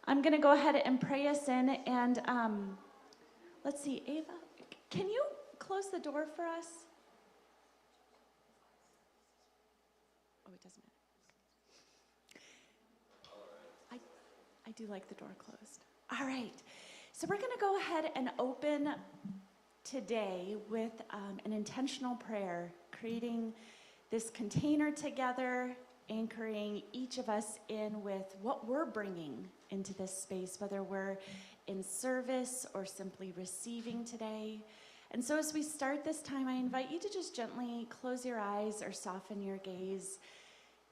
I'm going to go ahead and pray us in. And let's see, Ava, can you close the door for us? Oh, it doesn't matter. I do like the door closed. All right. So we're going to go ahead and open today with an intentional prayer, creating this container together, anchoring each of us in with what we're bringing into this space, whether we're in service or simply receiving today. And so as we start this time, I invite you to just gently close your eyes or soften your gaze,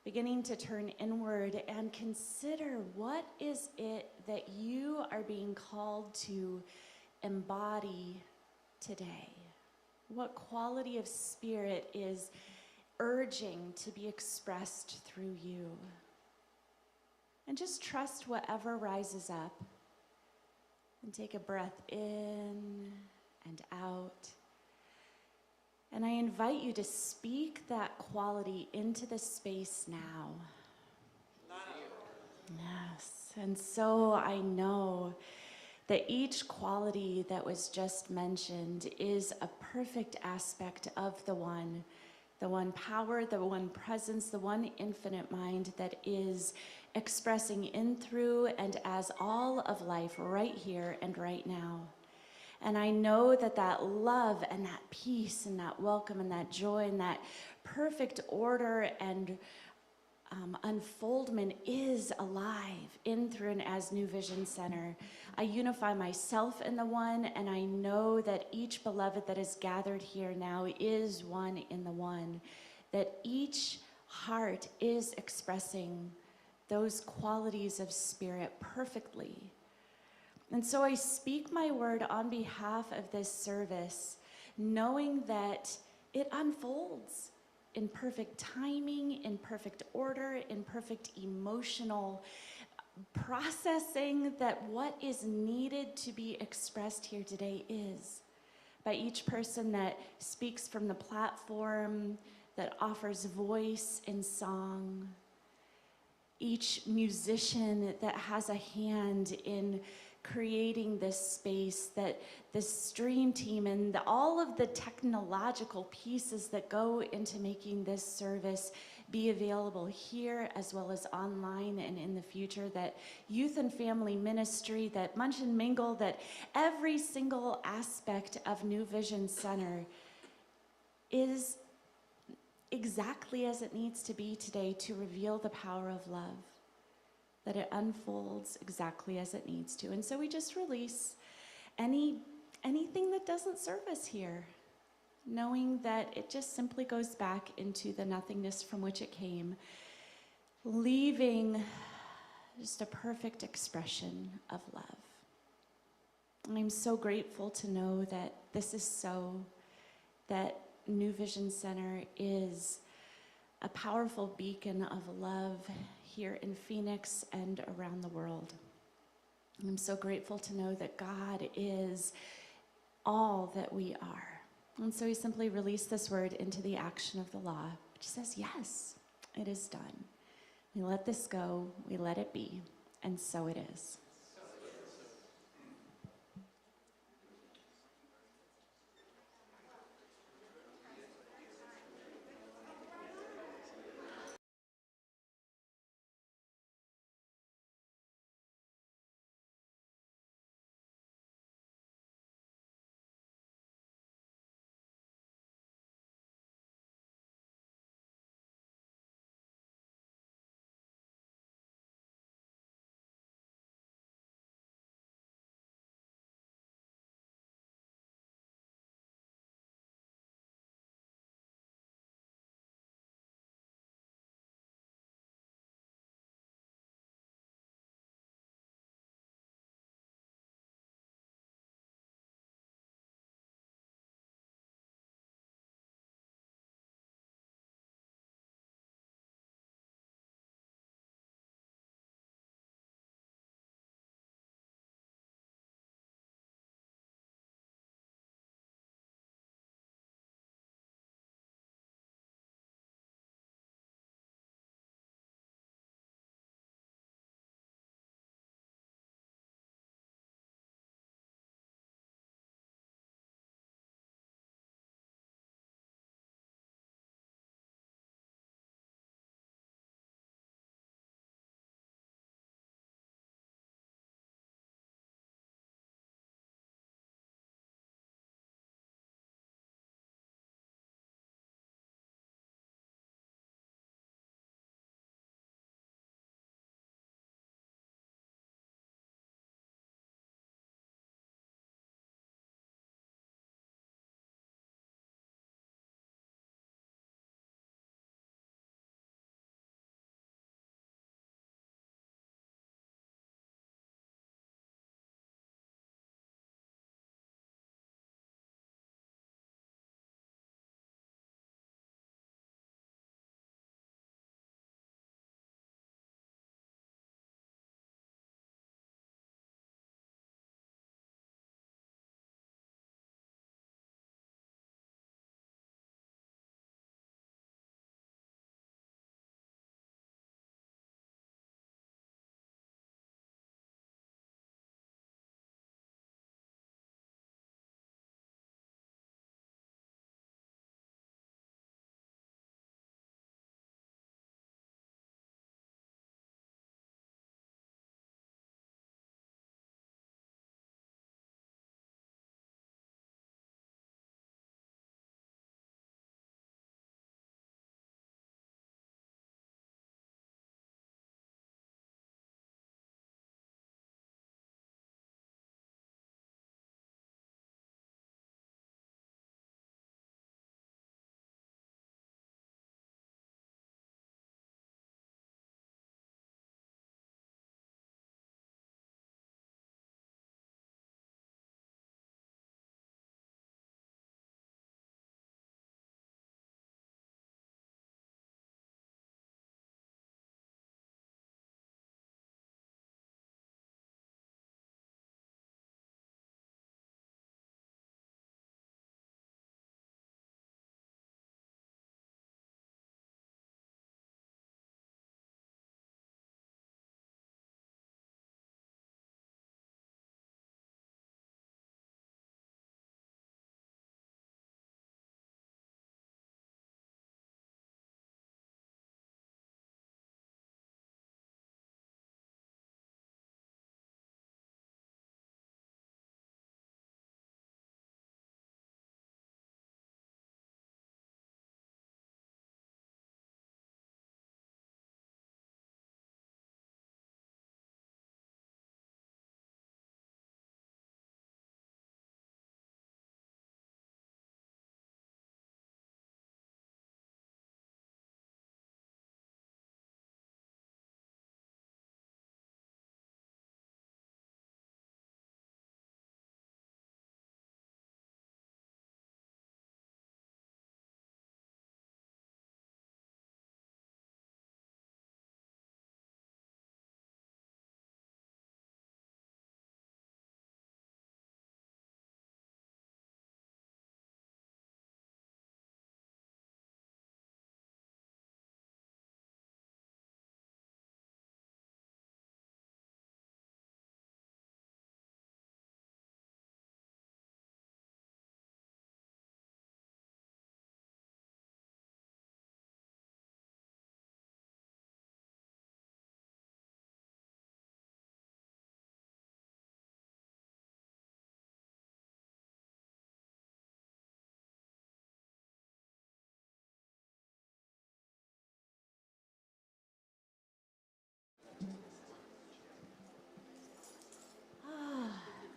beginning to turn inward and consider, what is it that you are being called to embody today? What quality of spirit is urging to be expressed through you? And just trust whatever rises up, and take a breath in and out. And I invite you to speak that quality into the space now. Yes. And so I know that each quality that was just mentioned is a perfect aspect of the one power, the one presence, the one infinite mind that is expressing in, through, and as all of life right here and right now. And I know that that love and that peace and that welcome and that joy and that perfect order and unfoldment is alive in, through, and as New Vision Center. I unify myself in the one, and I know that each beloved that is gathered here now is one in the one, that each heart is expressing those qualities of spirit perfectly. And so I speak my word on behalf of this service, knowing that it unfolds in perfect timing, in perfect order, in perfect emotional processing, that what is needed to be expressed here today is. By each person that speaks from the platform, that offers voice in song, each musician that has a hand in creating this space, that the stream team and all of the technological pieces that go into making this service be available here as well as online and in the future, that youth and family ministry, that Munch and Mingle, that every single aspect of New Vision Center is exactly as it needs to be today to reveal the power of love, that it unfolds exactly as it needs to. And so we just release anything that doesn't serve us here, knowing that it just simply goes back into the nothingness from which it came, leaving just a perfect expression of love. And I'm so grateful to know that this is so, that New Vision Center is a powerful beacon of love here in Phoenix and around the world. And I'm so grateful to know that God is all that we are. And so we simply release this word into the action of the law, which says, yes, it is done. We let this go, we let it be, and so it is.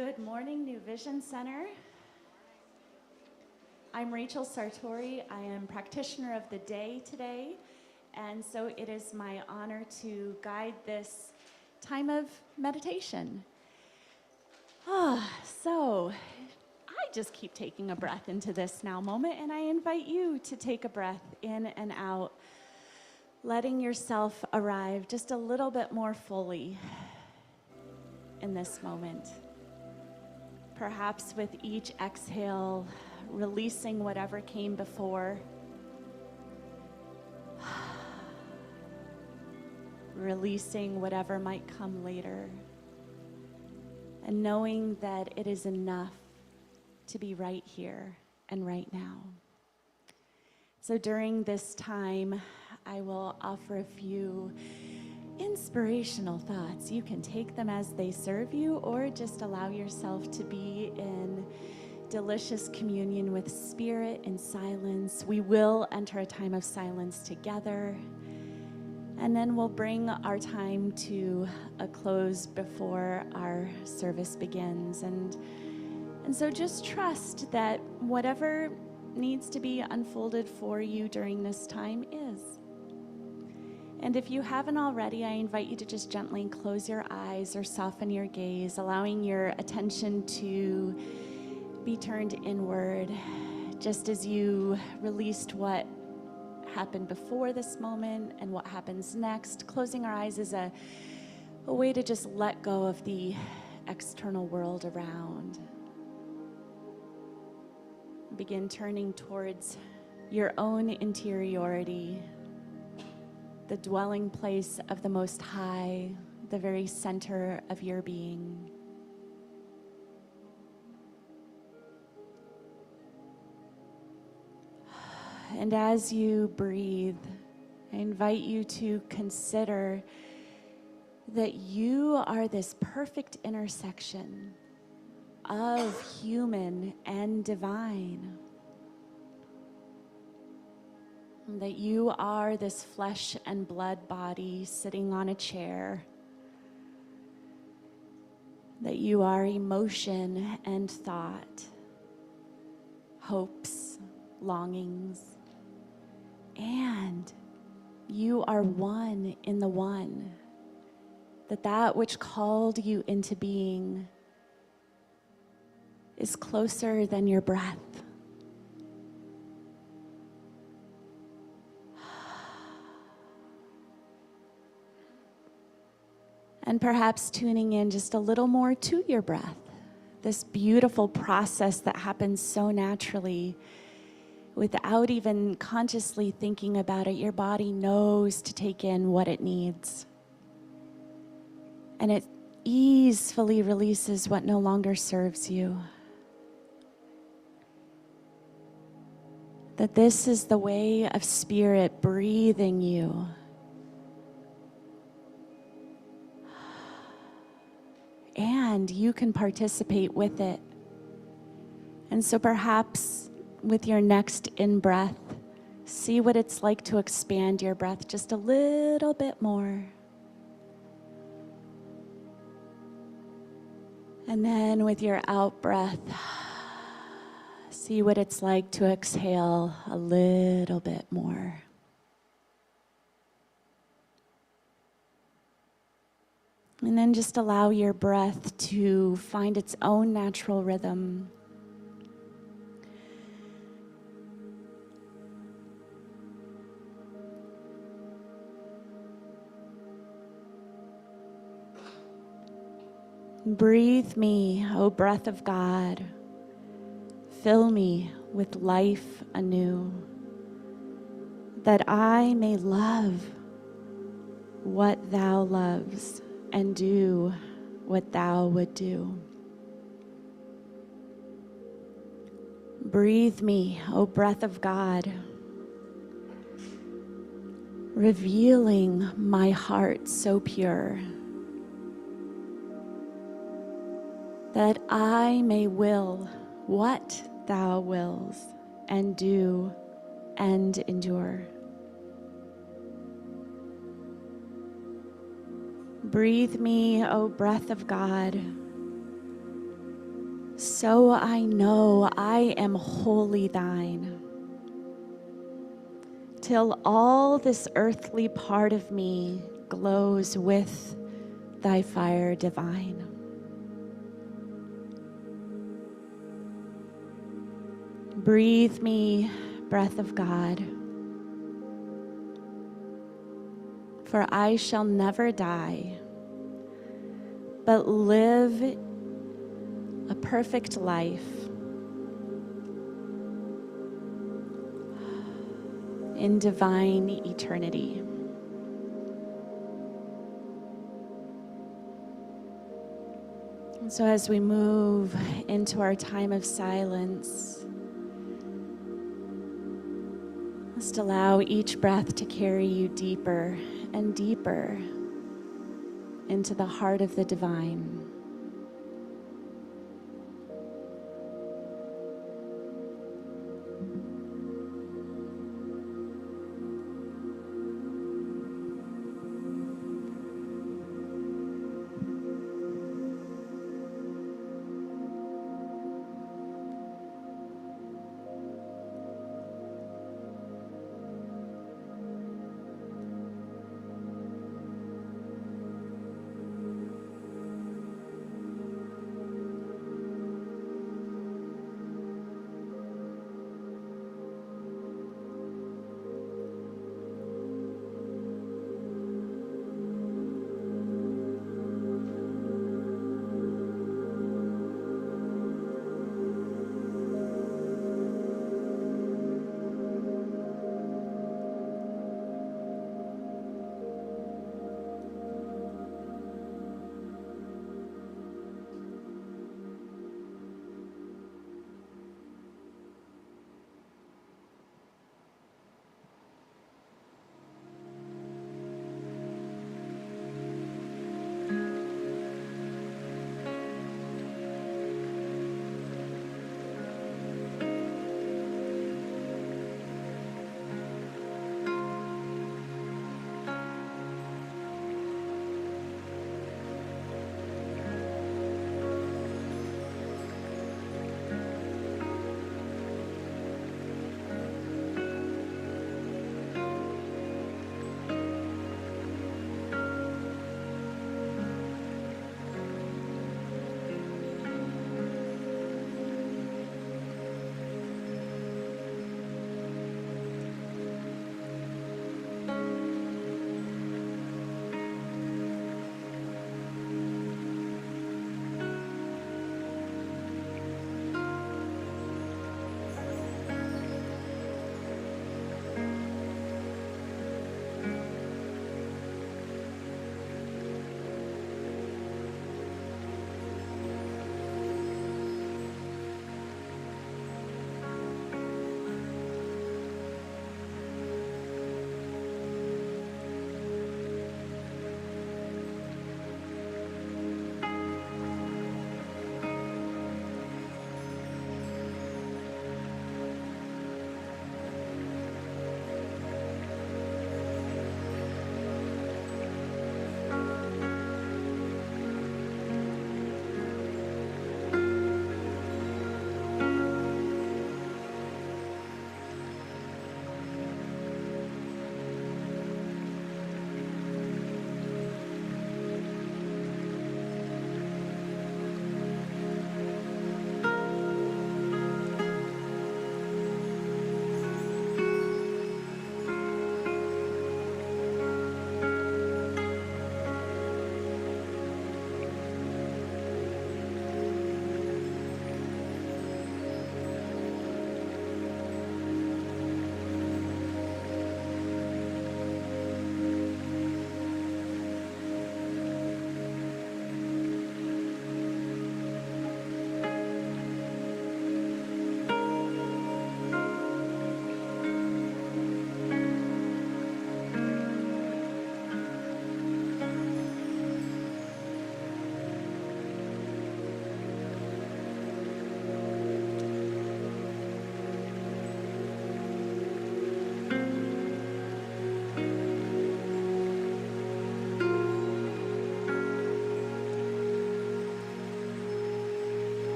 Good morning, New Vision Center. I'm Rachel Sartori. I am practitioner of the day today, and so it is my honor to guide this time of meditation. So I just keep taking a breath into this now moment, and I invite you to take a breath in and out, letting yourself arrive just a little bit more fully in this moment. Perhaps with each exhale, releasing whatever came before, releasing whatever might come later, and knowing that it is enough to be right here and right now. So during this time, I will offer a few inspirational thoughts. You can take them as they serve you, or just allow yourself to be in delicious communion with Spirit in silence. We will enter a time of silence together, and then we'll bring our time to a close before our service begins. And so just trust that whatever needs to be unfolded for you during this time is. And if you haven't already, I invite you to just gently close your eyes or soften your gaze, allowing your attention to be turned inward, just as you released what happened before this moment and what happens next. Closing our eyes is a way to just let go of the external world around. Begin turning towards your own interiority, the dwelling place of the Most High, the very center of your being. And as you breathe, I invite you to consider that you are this perfect intersection of human and divine. That you are this flesh and blood body sitting on a chair. That you are emotion and thought, hopes, longings, and you are one in the one. That which called you into being is closer than your breath. And perhaps tuning in just a little more to your breath, this beautiful process that happens so naturally without even consciously thinking about it. Your body knows to take in what it needs. And it easily releases what no longer serves you. That this is the way of Spirit breathing you. And you can participate with it. And so perhaps with your next in-breath, see what it's like to expand your breath just a little bit more. And then with your out-breath, see what it's like to exhale a little bit more. And then just allow your breath to find its own natural rhythm. Breathe me, O breath of God. Fill me with life anew, that I may love what thou loves and do what thou would do. Breathe me, O breath of God, revealing my heart so pure, that I may will what thou wills and do and endure. Breathe me, O breath of God, So I know I am wholly thine, till all this earthly part of me glows with thy fire divine. Breathe me, breath of God, for I shall never die, but live a perfect life in divine eternity. And so as we move into our time of silence, just allow each breath to carry you deeper and deeper into the heart of the divine.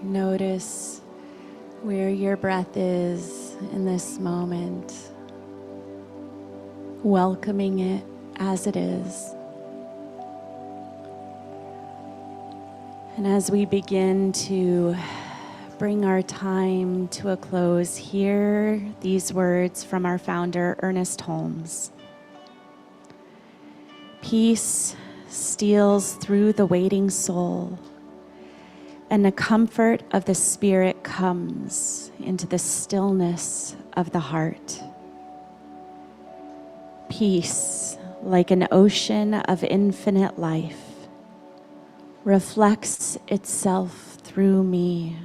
Notice where your breath is in this moment, welcoming it as it is. And as we begin to bring our time to a close, hear these words from our founder, Ernest Holmes. Peace steals through the waiting soul, and the comfort of the spirit comes into the stillness of the heart. Peace, like an ocean of infinite life, reflects itself through me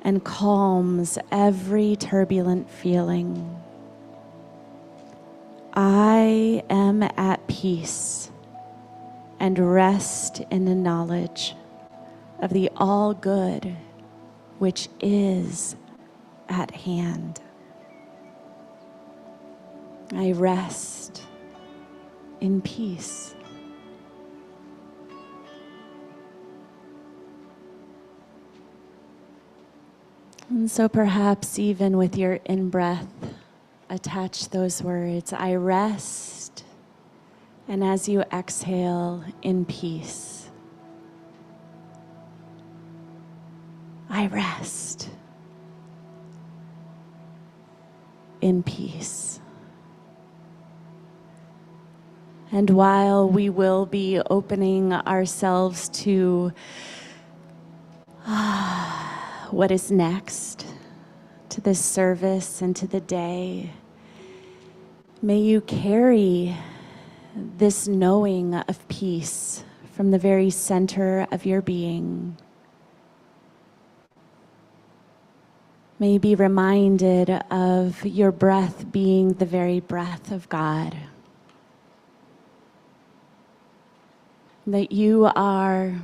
and calms every turbulent feeling. I am at peace and rest in the knowledge of the all good which is at hand. I rest in peace. And so perhaps even with your in-breath, attach those words, I rest, and as you exhale, in peace. I rest in peace. And while we will be opening ourselves to what is next, to this service and to the day, may you carry this knowing of peace from the very center of your being. May you be reminded of your breath being the very breath of God. That you are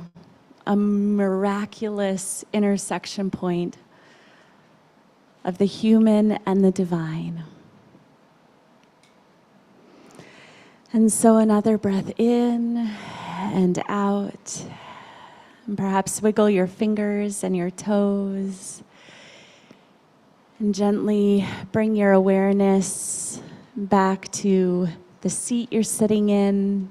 a miraculous intersection point of the human and the divine. And so another breath in and out. And perhaps wiggle your fingers and your toes. And gently bring your awareness back to the seat you're sitting in.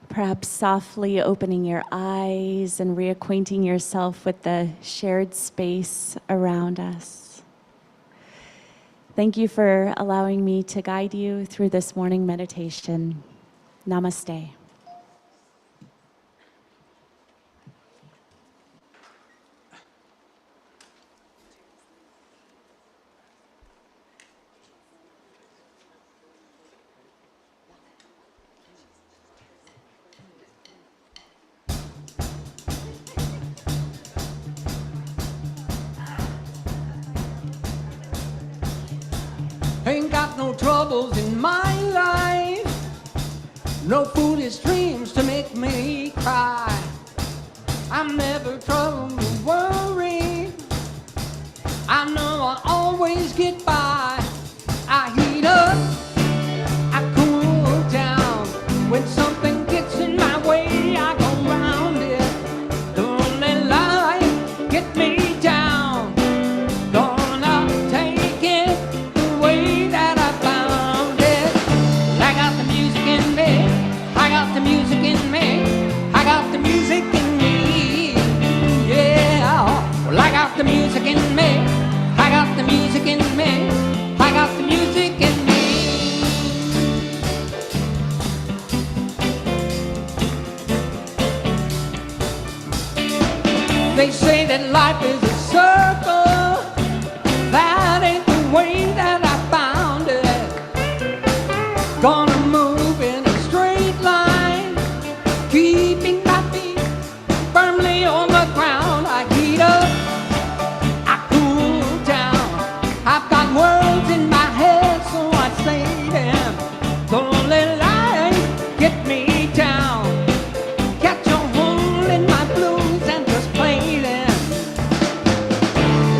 Perhaps softly opening your eyes and reacquainting yourself with the shared space around us. Thank you for allowing me to guide you through this morning meditation. Namaste. Ain't got no troubles in my life, no foolish dreams to make me cry. I'm never troubled or worried, I know I'll always get by. I heat up, I cool down, when something gets in my way I go round it. Don't let life get me down, gonna take it the way that I found it. I got the music in me, I got the music in me, I got the music in me, yeah. Well, I got the music in me, I got the music in me, I got the music in me. They say that life is a circle, that ain't the way that I found it. Gonna move in a straight line, keeping my feet firmly on the ground. I heat up, I cool down, I've got words in my head, so I say them. Don't let life get me down, catch a hold in my blues and just play them.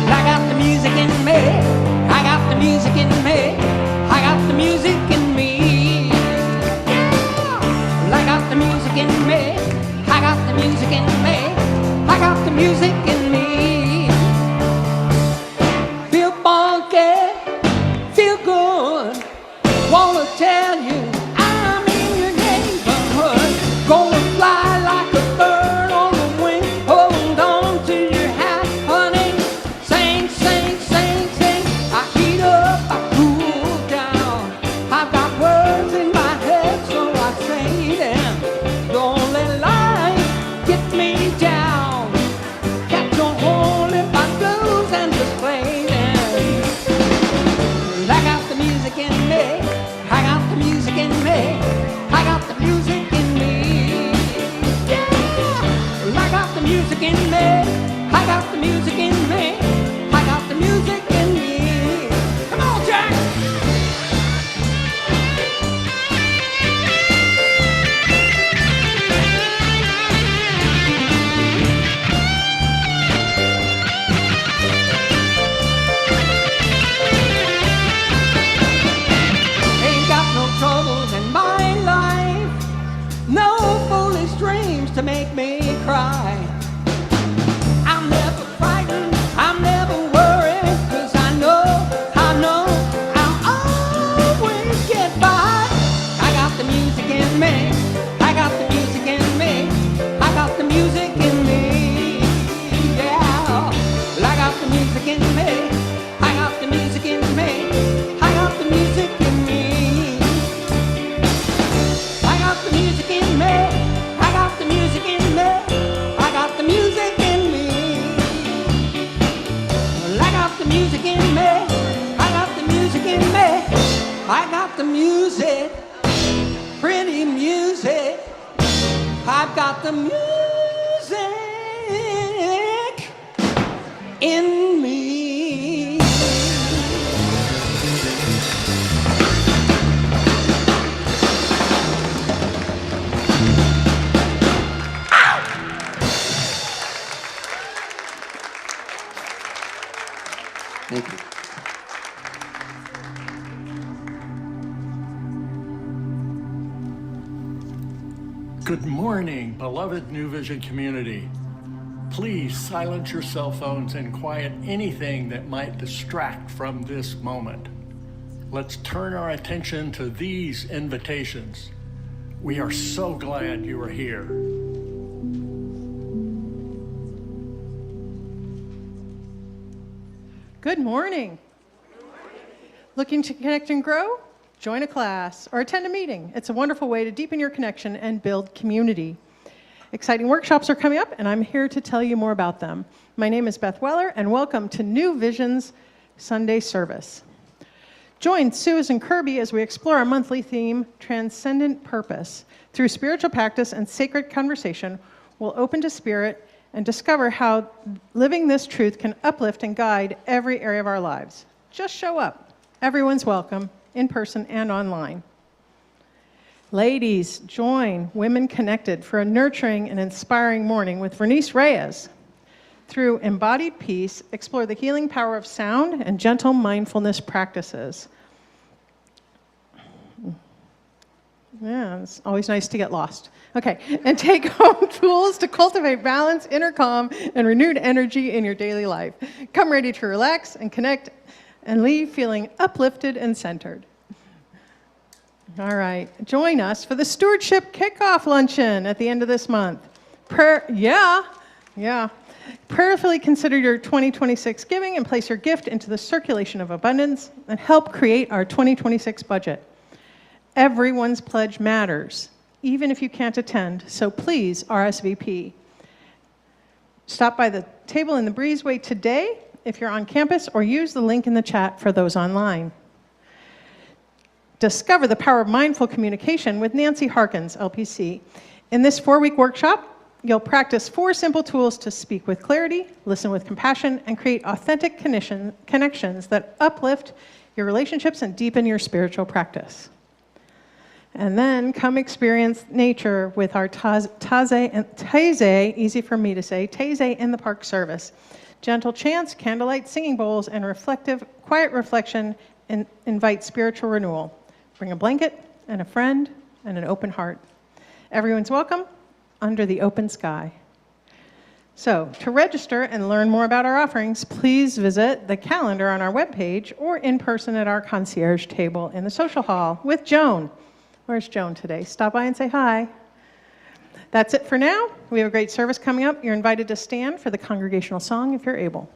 I got the music in me, I got the music in me, I got the music in me, yeah. Well, I got the music in me, I got the music in me, I got the music in me. Feel funky, feel good. Wanna tell you I'm in your neighborhood. Gonna fly like a bird on the wing. Hold on to your hat, honey. Sing, sing, sing, sing. I heat up, I cool down. I've got words in my head, so I say them. Don't let life get me down. Catch a hold if I goes and just play them. I got the music in me. I got the music in me. I got the music in me. Yeah. I got the music in me. I got the music in me. I got the music in me. Come on, Jack. Ain't got no troubles in my life. No foolish dreams to make me cry. I'm never frightened, I'm never worried, 'cause I know I'll always get by. I got the music in me. I got the music in me. I got the music in me. Yeah. I got the music in me. I got the music in me. I got the music in me. I got the music in me. I got the music in me. I got the music in me. I got the music in me. I got the music in me. I got the music. Pretty music. I've got the music in me. Thank you. Good morning, beloved New Vision community. Please silence your cell phones and quiet anything that might distract from this moment. Let's turn our attention to these invitations. We are so glad you are here. Good morning. Looking to connect and grow? Join a class or attend a meeting. It's a wonderful way to deepen your connection and build community. Exciting workshops are coming up, and I'm here to tell you more about them. My name is Beth Weller, and welcome to New Vision's Sunday service. Join Susan Kirby as we explore our monthly theme, Transcendent Purpose. Through spiritual practice and sacred conversation, we'll open to spirit and discover how living this truth can uplift and guide every area of our lives. Just show up. Everyone's welcome, in person and online. Ladies, join Women Connected for a nurturing and inspiring morning with Vernice Reyes. Through embodied peace, explore the healing power of sound and gentle mindfulness practices. Yeah, it's always nice to get lost. Okay, and take home tools to cultivate balance, inner calm, and renewed energy in your daily life. Come ready to relax and connect and leave feeling uplifted and centered. All right, join us for the Stewardship Kickoff Luncheon at the end of this month. Prayerfully consider your 2026 giving and place your gift into the circulation of abundance and help create our 2026 budget. Everyone's pledge matters, even if you can't attend, so please RSVP. Stop by the table in the breezeway today if you're on campus, or use the link in the chat for those online. Discover the power of mindful communication with Nancy Harkins, LPC. In this 4-week workshop, you'll practice 4 simple tools to speak with clarity, listen with compassion, and create authentic connections that uplift your relationships and deepen your spiritual practice. And then come experience nature with our Taizé, easy for me to say, Taizé in the Park service. Gentle chants, candlelight singing bowls, and reflective, quiet reflection invite spiritual renewal. Bring a blanket and a friend and an open heart. Everyone's welcome under the open sky. So, to register and learn more about our offerings, please visit the calendar on our webpage or in person at our concierge table in the social hall with Joan. Where's Joan today? Stop by and say hi. That's it for now. We have a great service coming up. You're invited to stand for the congregational song if you're able.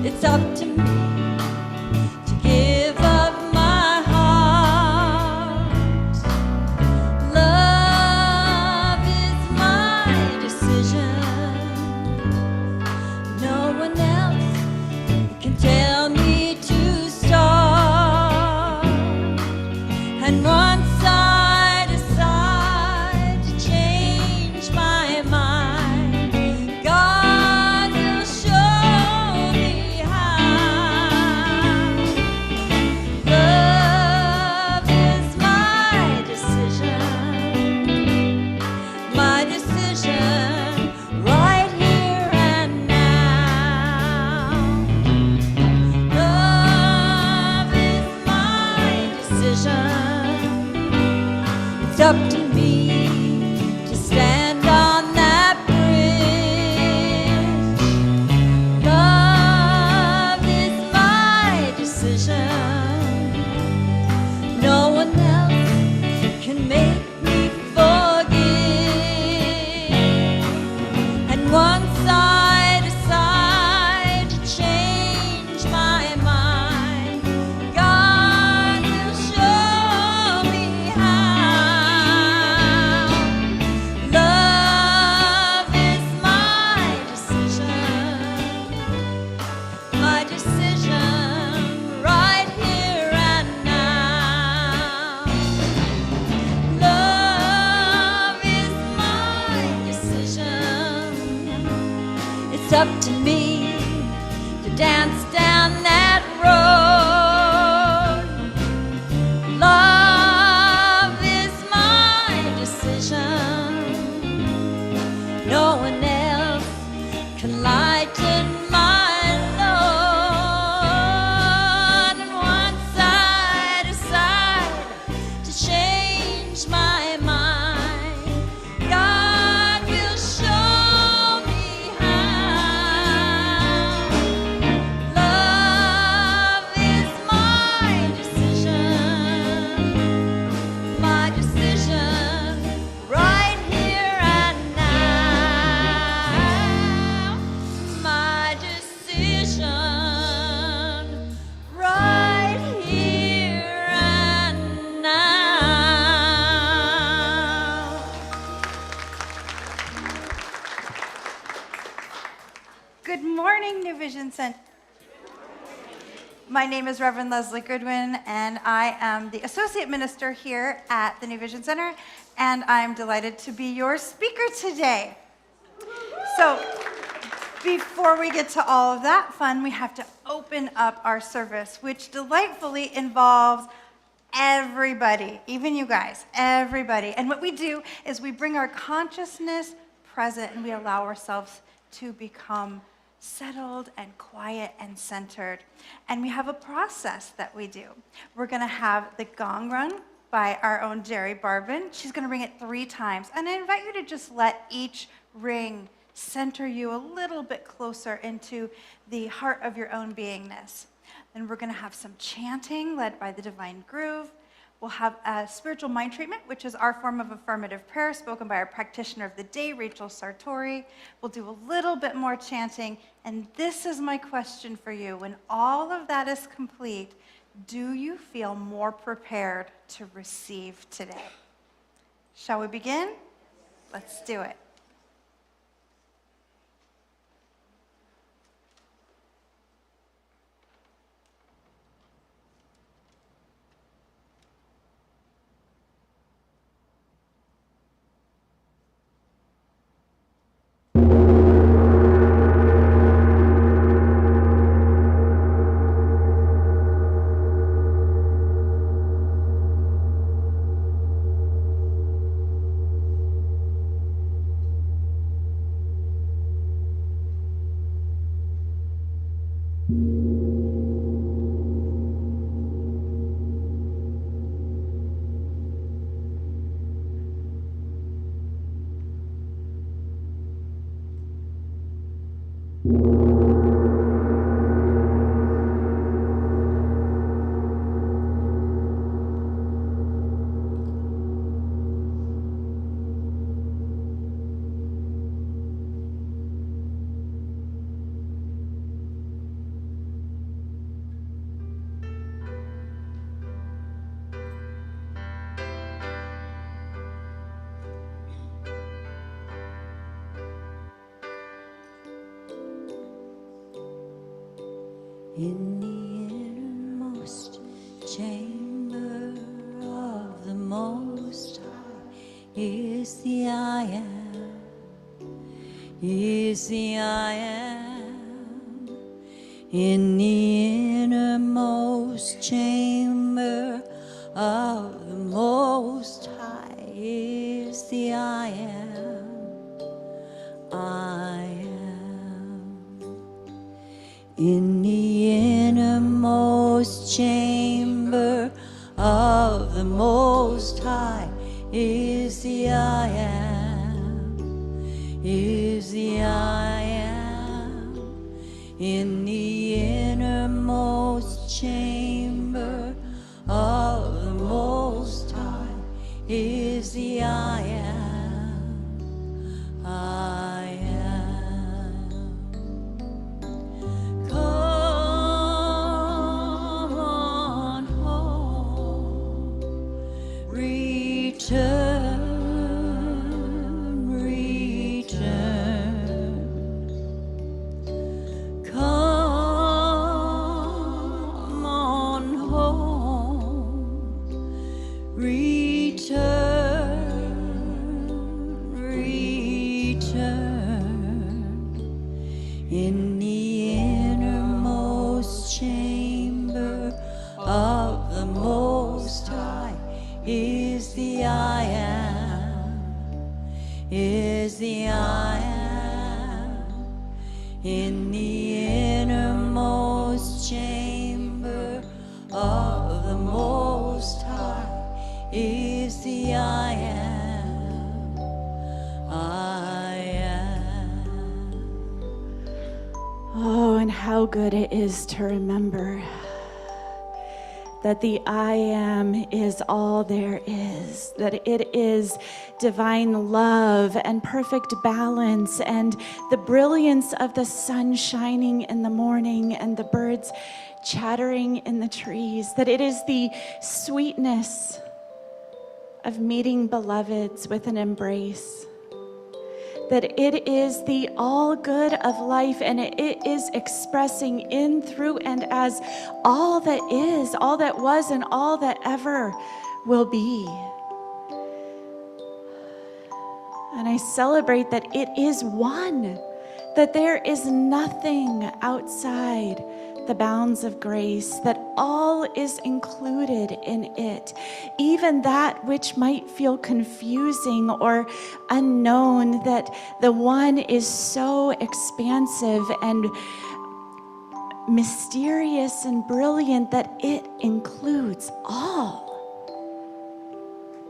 It's up to me to give up my heart. Love is my decision. No one else can tell me to start. And once I decide to change my mind, God will show me how. Love is my decision right here and now. Love is my decision. It's up to me to stand on that bridge. Love is my decision. No one else can make me forgive. And once I decide to change my mind, God will show me how. Love is my decision right here and now. Love is my decision. It's up to me to dance down that road. Love is my decision. No one else can lighten my load. And once I decide to change my mind, God will show me how. Love is my decision right here and now. My decision right here and now. Good morning, New Vision Center. My name is Reverend Lezli Goodwin, and I am the Associate Minister here at the New Vision Center, and I'm delighted to be your speaker today. So, before we get to all of that fun, we have to open up our service, which delightfully involves everybody, even you guys, everybody. And what we do is we bring our consciousness present and we allow ourselves to become settled and quiet and centered. And we have a process that we do. We're going to have the gong run by our own Jerry Barbin. She's going to ring it 3 times. And I invite you to just let each ring center you a little bit closer into the heart of your own beingness. Then we're going to have some chanting led by the Divine Groove. We'll have a spiritual mind treatment, which is our form of affirmative prayer spoken by our practitioner of the day, Rachel Sartori. We'll do a little bit more chanting. And this is my question for you. When all of that is complete, do you feel more prepared to receive today? Shall we begin? Let's do it. In the innermost chamber of the Most High is the I am, is the I am. In the innermost chamber of the Most High is the I am, I am. In the innermost chamber of the Most High is the I am, is the I am. In the innermost chamber of the Most High is the I am, I am. Come on home, return, return. Come on home, return, return. In the innermost chamber of the Most High is the I am, is the I am. In the innermost chamber of the Most High is the I am, I am. Oh, and how good it is to remember that the I am is all there is, that it is divine love and perfect balance and the brilliance of the sun shining in the morning and the birds chattering in the trees, that it is the sweetness of meeting beloveds with an embrace, that it is the all good of life, and it is expressing in, through, and as all that is, all that was, and all that ever will be. And I celebrate that it is one, that there is nothing outside the bounds of grace, that all is included in it, even that which might feel confusing or unknown, that the one is so expansive and mysterious and brilliant that it includes all.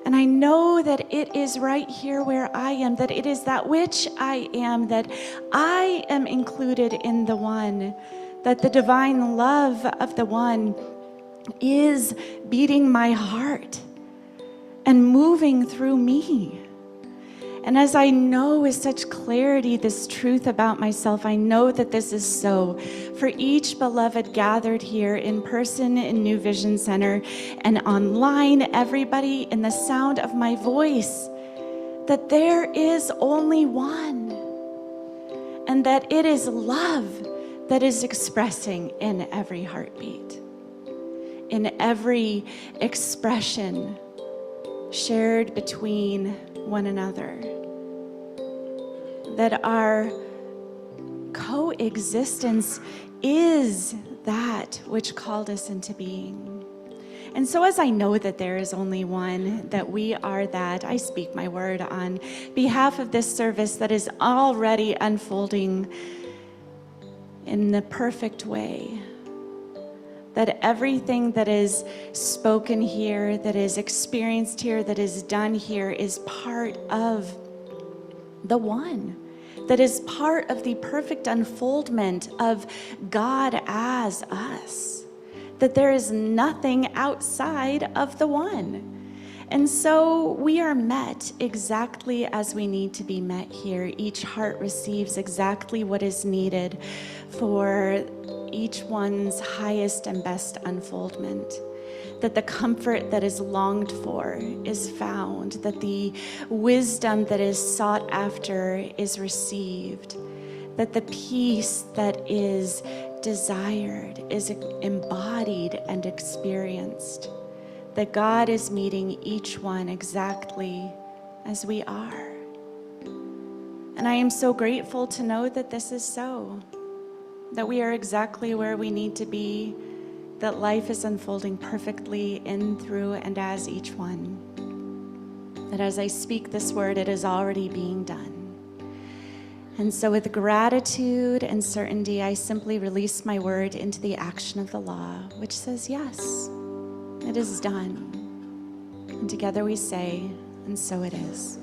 And I know that it is right here where I am, that it is that which I am, that I am included in the one, that the divine love of the one is beating my heart and moving through me. And as I know with such clarity this truth about myself, I know that this is so for each beloved gathered here in person in New Vision Center and online, everybody in the sound of my voice, that there is only one, and that it is love that is expressing in every heartbeat, in every expression shared between one another, that our coexistence is that which called us into being. And so as I know that there is only one, that we are that, I speak my word on behalf of this service that is already unfolding in the perfect way. That everything that is spoken here, that is experienced here, that is done here is part of the one. That is part of the perfect unfoldment of God as us. That there is nothing outside of the one. And so we are met exactly as we need to be met here. Each heart receives exactly what is needed for each one's highest and best unfoldment. That the comfort that is longed for is found, that the wisdom that is sought after is received, that the peace that is desired is embodied and experienced, that God is meeting each one exactly as we are. And I am so grateful to know that this is so, that we are exactly where we need to be, that life is unfolding perfectly in, through, and as each one. That as I speak this word, it is already being done. And so with gratitude and certainty, I simply release my word into the action of the law, which says, yes, it is done. And together we say, and so it is.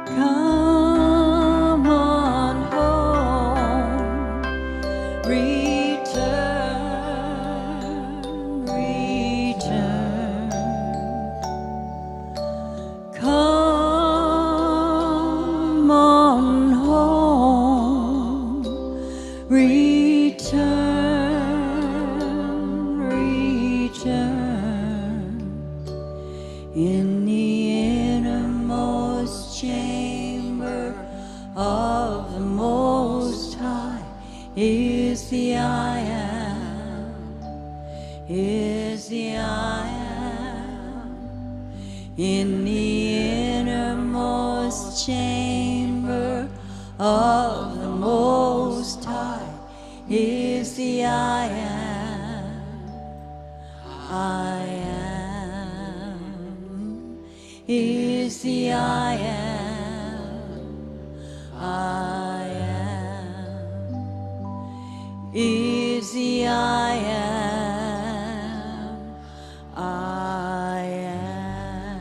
Come on home, return, return. Come on home, return, return. In the innermost chamber of the Most High is the I am, is the I am. In the innermost chamber of the Most High is the I am, I am, is the I am, I am, is the I am, I am.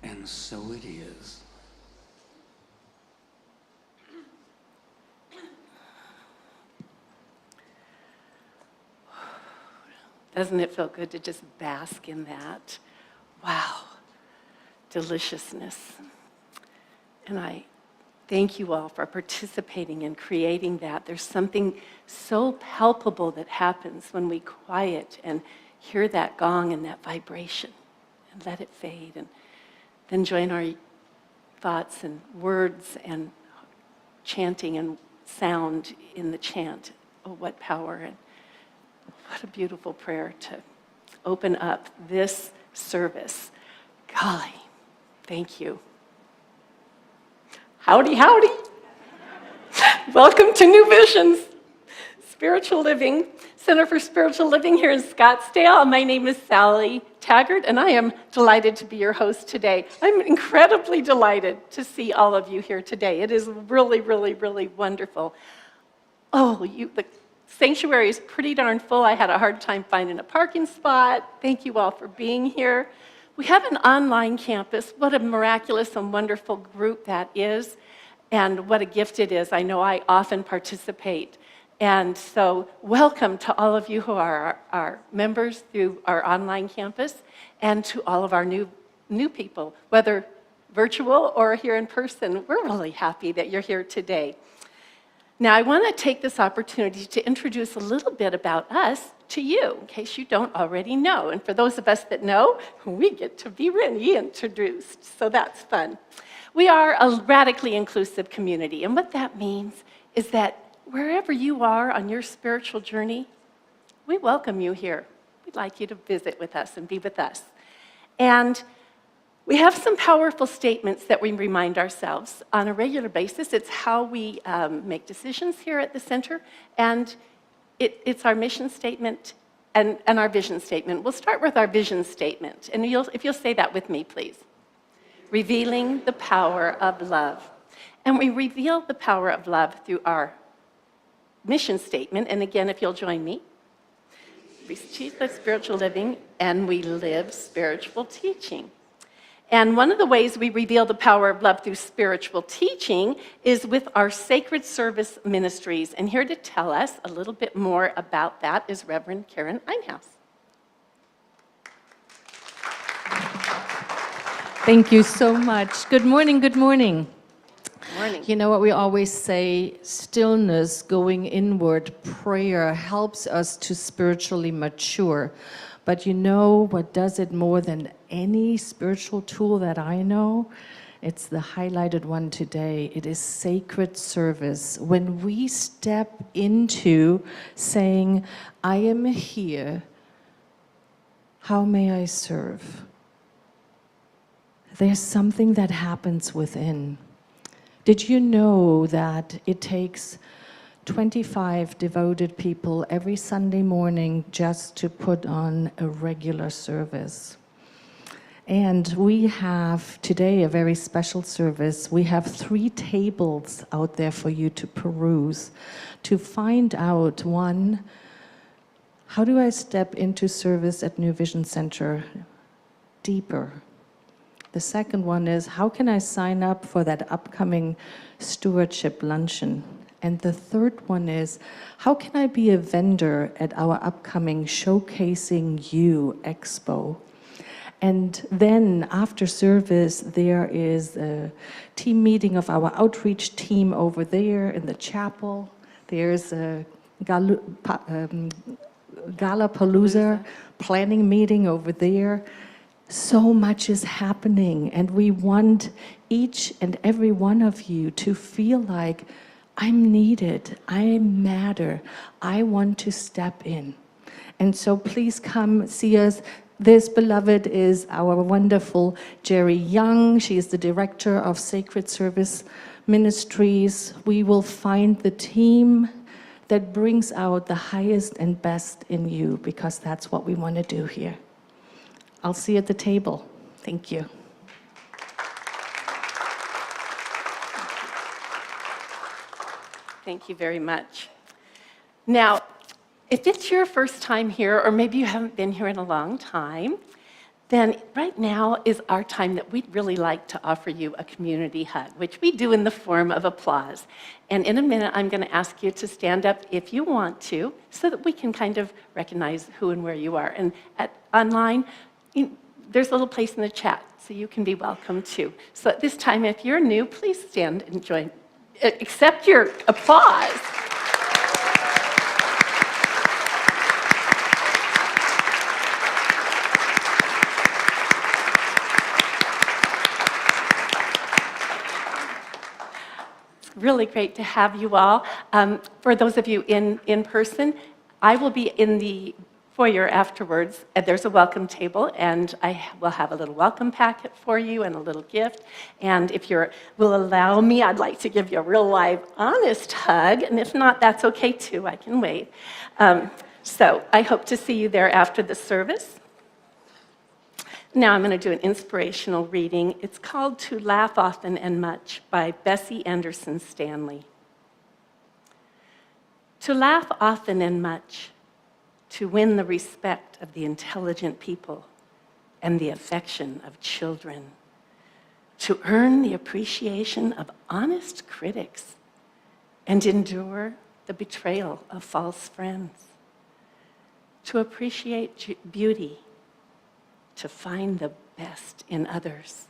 And so it is. Doesn't it feel good to just bask in that? Wow, deliciousness. And I thank you all for participating in creating that. There's something so palpable that happens when we quiet and hear that gong and that vibration and let it fade, and then join our thoughts and words and chanting and sound in the chant. Oh, what power, and what a beautiful prayer to open up this service. Golly, thank you. Howdy, howdy. Welcome to New Visions, Spiritual Living, Center for Spiritual Living here in Scottsdale. My name is Sally Taggart, and I am delighted to be your host today. I'm incredibly delighted to see all of you here today. It is really, really, really wonderful. Oh, the sanctuary is pretty darn full. I had a hard time finding a parking spot. Thank you all for being here. We have an online campus. What a miraculous and wonderful group that is, and what a gift it is. I know I often participate. And so welcome to all of you who are our members through our online campus, and to all of our new people, whether virtual or here in person. We're really happy that you're here today. Now, I want to take this opportunity to introduce a little bit about us to you, in case you don't already know. And for those of us that know, we get to be reintroduced, so that's fun. We are a radically inclusive community, and what that means is that wherever you are on your spiritual journey, we welcome you here. We'd like you to visit with us and be with us. And we have some powerful statements that we remind ourselves on a regular basis. It's how we make decisions here at the center, and it's our mission statement and our vision statement. We'll start with our vision statement, and if you'll say that with me, please. revealing the power of love. And we reveal the power of love through our mission statement. And again, if you'll join me, we teach the spiritual living and we live spiritual teaching. And one of the ways we reveal the power of love through spiritual teaching is with our sacred service ministries. And here to tell us a little bit more about that is Reverend Karen Einhaus. Thank you so much. Good morning, good morning. Morning. You know what we always say, stillness, going inward, prayer helps us to spiritually mature. But you know what does it more than any spiritual tool that I know? It's the highlighted one today. It is sacred service. When we step into saying, I am here, how may I serve? There's something that happens within. Did you know that it takes 25 devoted people every Sunday morning just to put on a regular service? And we have today a very special service. We have 3 tables out there for you to peruse, to find out, one, how do I step into service at New Vision Center deeper? The second one is, how can I sign up for that upcoming stewardship luncheon? And the third one is, how can I be a vendor at our upcoming Showcasing You Expo? And then after service, there is a team meeting of our outreach team over there in the chapel. There's a Galapalooza planning meeting over there. So much is happening, and we want each and every one of you to feel like, I'm needed, I matter, I want to step in. And so please come see us. This beloved is our wonderful Jerry Young. She is the director of Sacred Service Ministries. We will find the team that brings out the highest and best in you, because that's what we want to do here. I'll see you at the table. Thank you. Thank you very much. Now, if it's your first time here, or maybe you haven't been here in a long time, then right now is our time that we'd really like to offer you a community hug, which we do in the form of applause. And in a minute, I'm going to ask you to stand up if you want to, so that we can kind of recognize who and where you are. And online, there's a little place in the chat, so you can be welcome too. So at this time, if you're new, please stand and join. Accept your applause. It's really great to have you all. For those of you in person, I will be in the foyer afterwards, and there's a welcome table, and I will have a little welcome packet for you and a little gift. And if you will allow me, I'd like to give you a real live, honest hug, and if not, that's okay too, I can wait. So I hope to see you there after the service. Now I'm going to do an inspirational reading. It's called To Laugh Often and Much by Bessie Anderson Stanley. To laugh often and much, to win the respect of the intelligent people and the affection of children, to earn the appreciation of honest critics and endure the betrayal of false friends, to appreciate beauty, to find the best in others,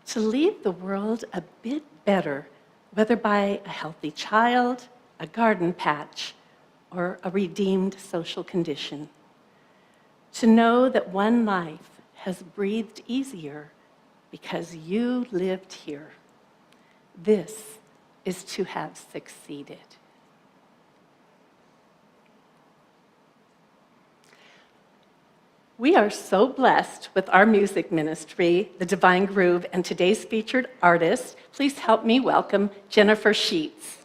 to leave the world a bit better, whether by a healthy child, a garden patch, or a redeemed social condition. To know that one life has breathed easier because you lived here. This is to have succeeded. We are so blessed with our music ministry, the Divine Groove, and today's featured artist. Please help me welcome Jennifer Sheets.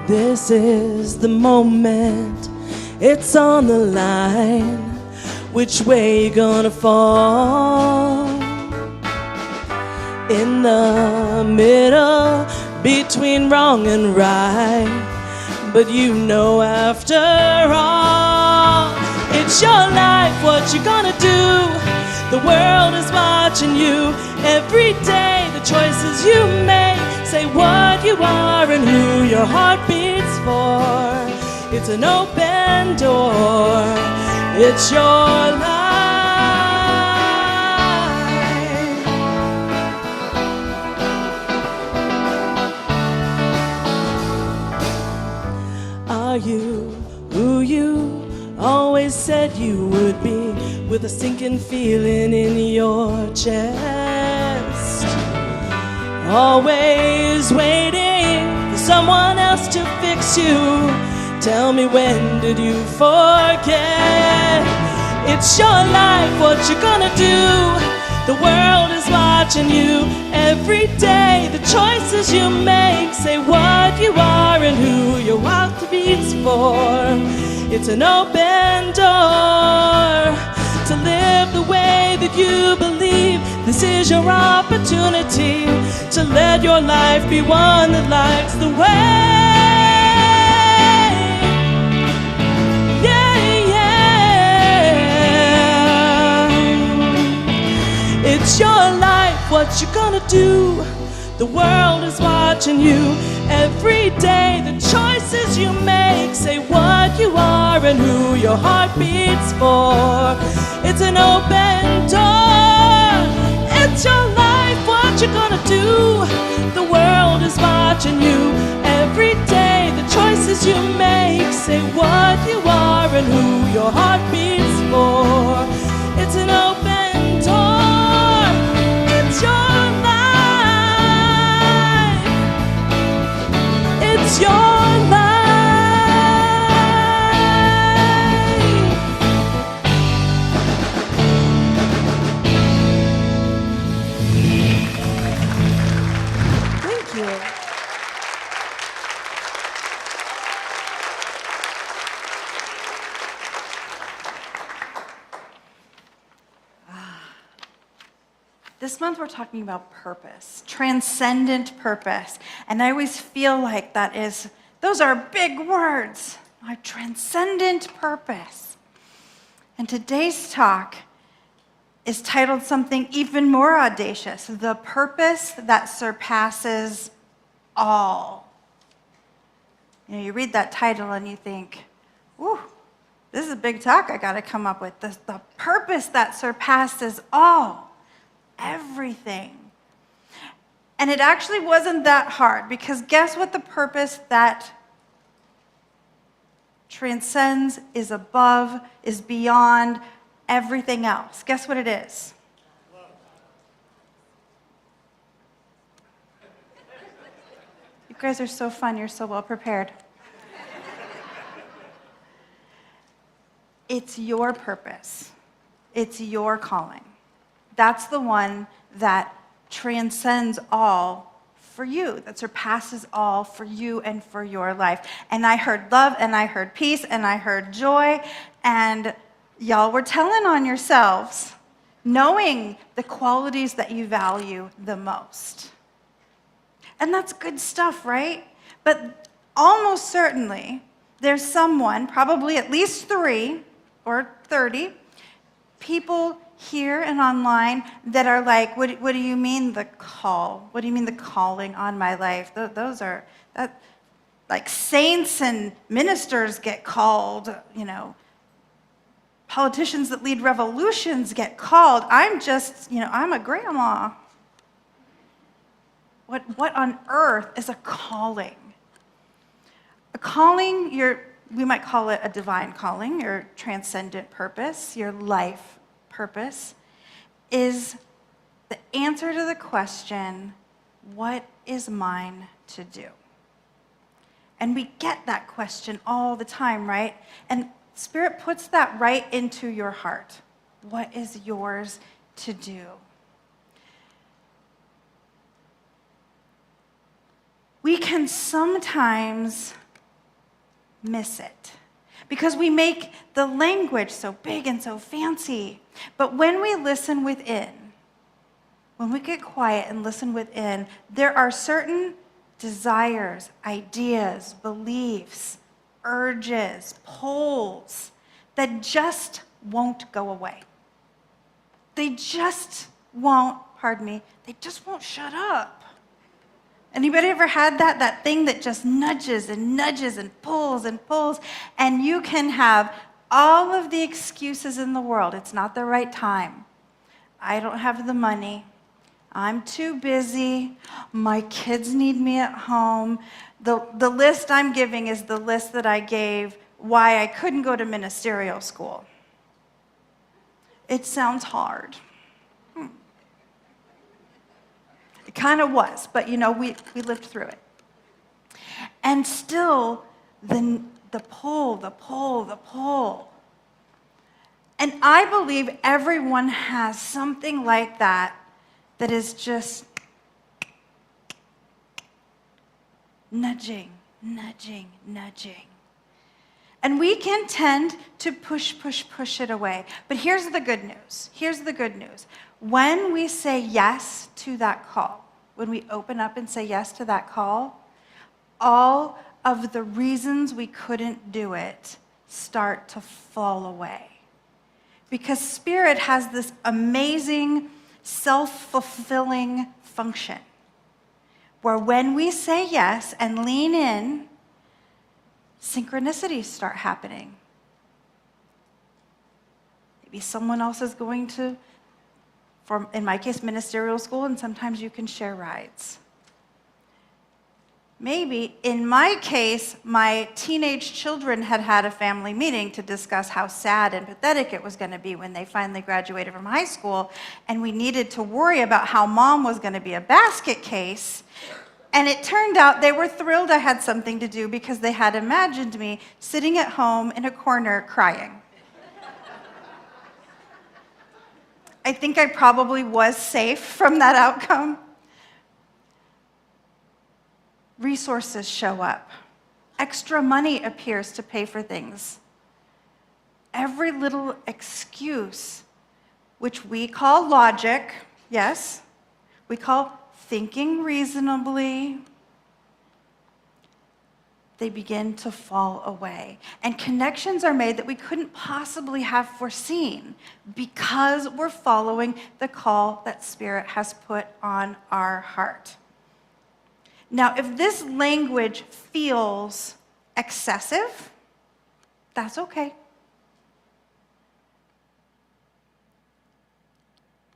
This is the moment, it's on the line. Which way you gonna fall? In the middle, between wrong and right. But you know after all, it's your life, what you gonna do? The world is watching you every day. The choices you make say what you are and who your heart beats for. It's an open door. It's your life. Are you who you always said you would be, with a sinking feeling in your chest? Always waiting for someone else to fix you. Tell me, when did you forget? It's your life, what you gonna do? The world is watching you every day. The choices you make say what you are and who your heart beats for. It's an open door to live the way that you believe. This is your opportunity to let your life be one that lights the way. It's your life, what you gonna do? The world is watching you every day. The choices you make say what you are and who your heart beats for. It's an open door. It's your life, what you gonna do? The world is watching you every day. The choices you make say what you are and who your heart beats for. It's an open door. It's your life. It's your life. Thank you. This month we're talking about purpose, transcendent purpose. And I always feel like those are big words, like transcendent purpose. And today's talk is titled something even more audacious, the purpose that surpasses all. You know, you read that title and you think, ooh, this is a big talk I gotta come up with. The purpose that surpasses all. Everything. And it actually wasn't that hard, because guess what the purpose that transcends, is above, is beyond everything else? Guess what it is? You guys are so fun. You're so well prepared. It's your purpose. It's your calling. That's the one that transcends all for you, that surpasses all for you and for your life. And I heard love, and I heard peace, and I heard joy, and y'all were telling on yourselves, knowing the qualities that you value the most. And that's good stuff, right? But almost certainly, there's someone, probably at least 3 or 30 people here and online that are like, what do you mean the call? What do you mean the calling on my life? Those are, like saints and ministers get called, you know, politicians that lead revolutions get called. I'm just, I'm a grandma. What on earth is a calling? A calling, we might call it a divine calling, your transcendent purpose, your life purpose, is the answer to the question, what is mine to do? And we get that question all the time, right? And Spirit puts that right into your heart. What is yours to do? We can sometimes miss it. Because we make the language so big and so fancy. But when we listen within, when we get quiet and listen within, there are certain desires, ideas, beliefs, urges, pulls that just won't go away. They just won't, they just won't shut up. Anybody ever had that? That thing that just nudges and nudges and pulls, and you can have all of the excuses in the world. It's not the right time. I don't have the money. I'm too busy. My kids need me at home. The list I'm giving is the list that I gave why I couldn't go to ministerial school. It sounds hard. It kind of was, but you know, we lived through it. And still, the pull. And I believe everyone has something like that is just nudging. And we can tend to push it away. But here's the good news. When we say yes to that call, when we open up and say yes to that call, all of the reasons we couldn't do it start to fall away. Because Spirit has this amazing self-fulfilling function where when we say yes and lean in, synchronicities start happening. Maybe someone else is going to, in my case, ministerial school, and sometimes you can share rides. Maybe, in my case, my teenage children had a family meeting to discuss how sad and pathetic it was going to be when they finally graduated from high school, and we needed to worry about how mom was going to be a basket case. And it turned out they were thrilled I had something to do because they had imagined me sitting at home in a corner crying. I think I probably was safe from that outcome. Resources show up. Extra money appears to pay for things. Every little excuse, which we call logic, yes, we call thinking reasonably, they begin to fall away. And connections are made that we couldn't possibly have foreseen because we're following the call that Spirit has put on our heart. Now, if this language feels excessive, that's okay.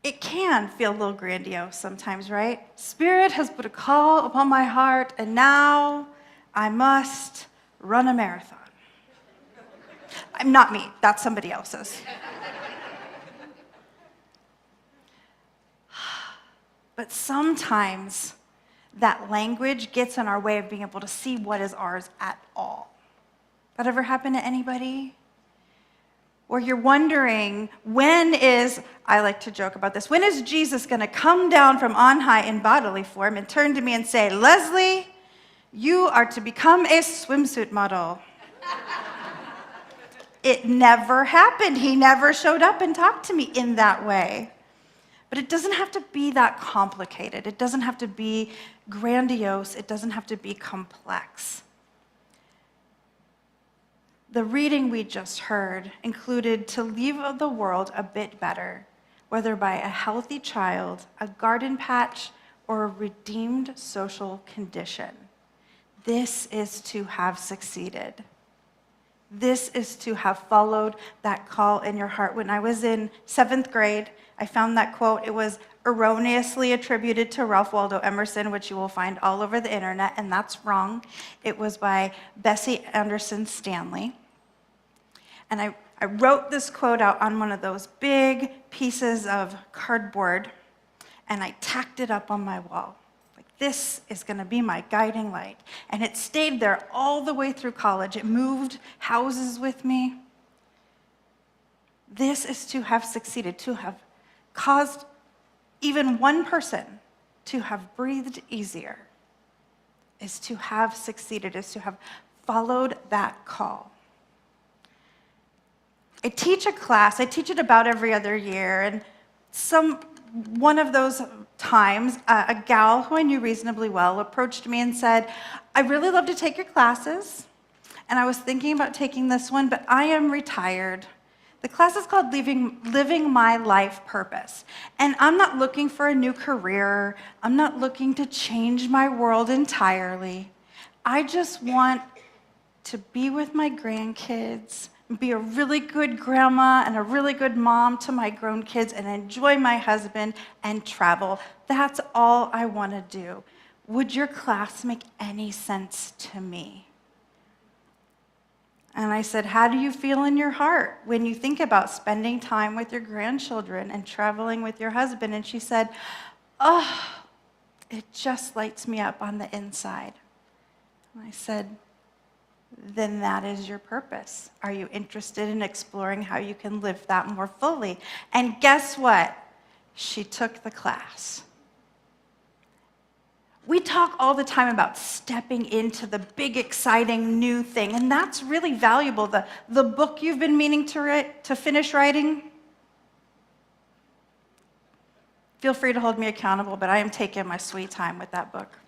It can feel a little grandiose sometimes, right? Spirit has put a call upon my heart, and now I must run a marathon. Not me, that's somebody else's. But sometimes that language gets in our way of being able to see what is ours at all. That ever happened to anybody? Or you're wondering, I like to joke about this, when is Jesus going to come down from on high in bodily form and turn to me and say, Lezli, you are to become a swimsuit model? It never happened. He never showed up and talked to me in that way. But it doesn't have to be that complicated. It doesn't have to be grandiose. It doesn't have to be complex. The reading we just heard included to leave the world a bit better, whether by a healthy child, a garden patch, or a redeemed social condition. This is to have succeeded. This is to have followed that call in your heart. When I was in 7th grade, I found that quote. It was erroneously attributed to Ralph Waldo Emerson, which you will find all over the internet, and that's wrong. It was by Bessie Anderson Stanley. And I wrote this quote out on one of those big pieces of cardboard, and I tacked it up on my wall. This is going to be my guiding light. And it stayed there all the way through college. It moved houses with me. This is to have succeeded, to have caused even one person to have breathed easier, is to have succeeded, is to have followed that call. I teach a class, I teach it about every other year, and one of those times, a gal who I knew reasonably well approached me and said, "I really love to take your classes, and I was thinking about taking this one, but I am retired. The class is called Living My Life Purpose, and I'm not looking for a new career. I'm not looking to change my world entirely. I just want to be with my grandkids, be a really good grandma and a really good mom to my grown kids, and enjoy my husband and travel. That's all I want to do. Would your class make any sense to me?" And I said, "How do you feel in your heart when you think about spending time with your grandchildren and traveling with your husband?" And she said, "Oh, it just lights me up on the inside." And I said, "Then that is your purpose. Are you interested in exploring how you can live that more fully?" And guess what? She took the class. We talk all the time about stepping into the big, exciting new thing, and that's really valuable. The book you've been meaning to finish writing, feel free to hold me accountable, but I am taking my sweet time with that book.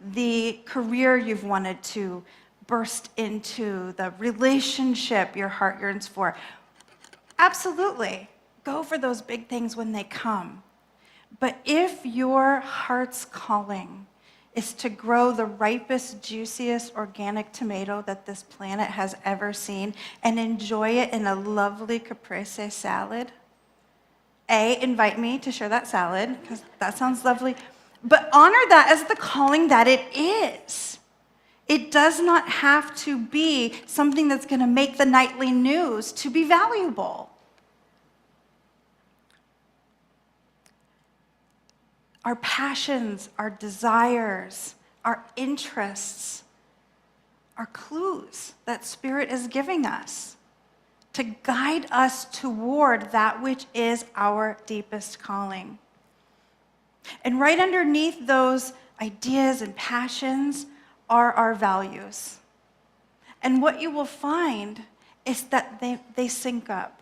The career you've wanted to burst into, the relationship your heart yearns for. Absolutely, go for those big things when they come. But if your heart's calling is to grow the ripest, juiciest organic tomato that this planet has ever seen and enjoy it in a lovely caprese salad, invite me to share that salad, because that sounds lovely. But honor that as the calling that it is. It does not have to be something that's going to make the nightly news to be valuable. Our passions, our desires, our interests are clues that Spirit is giving us to guide us toward that which is our deepest calling. And right underneath those ideas and passions are our values. And what you will find is that they sync up.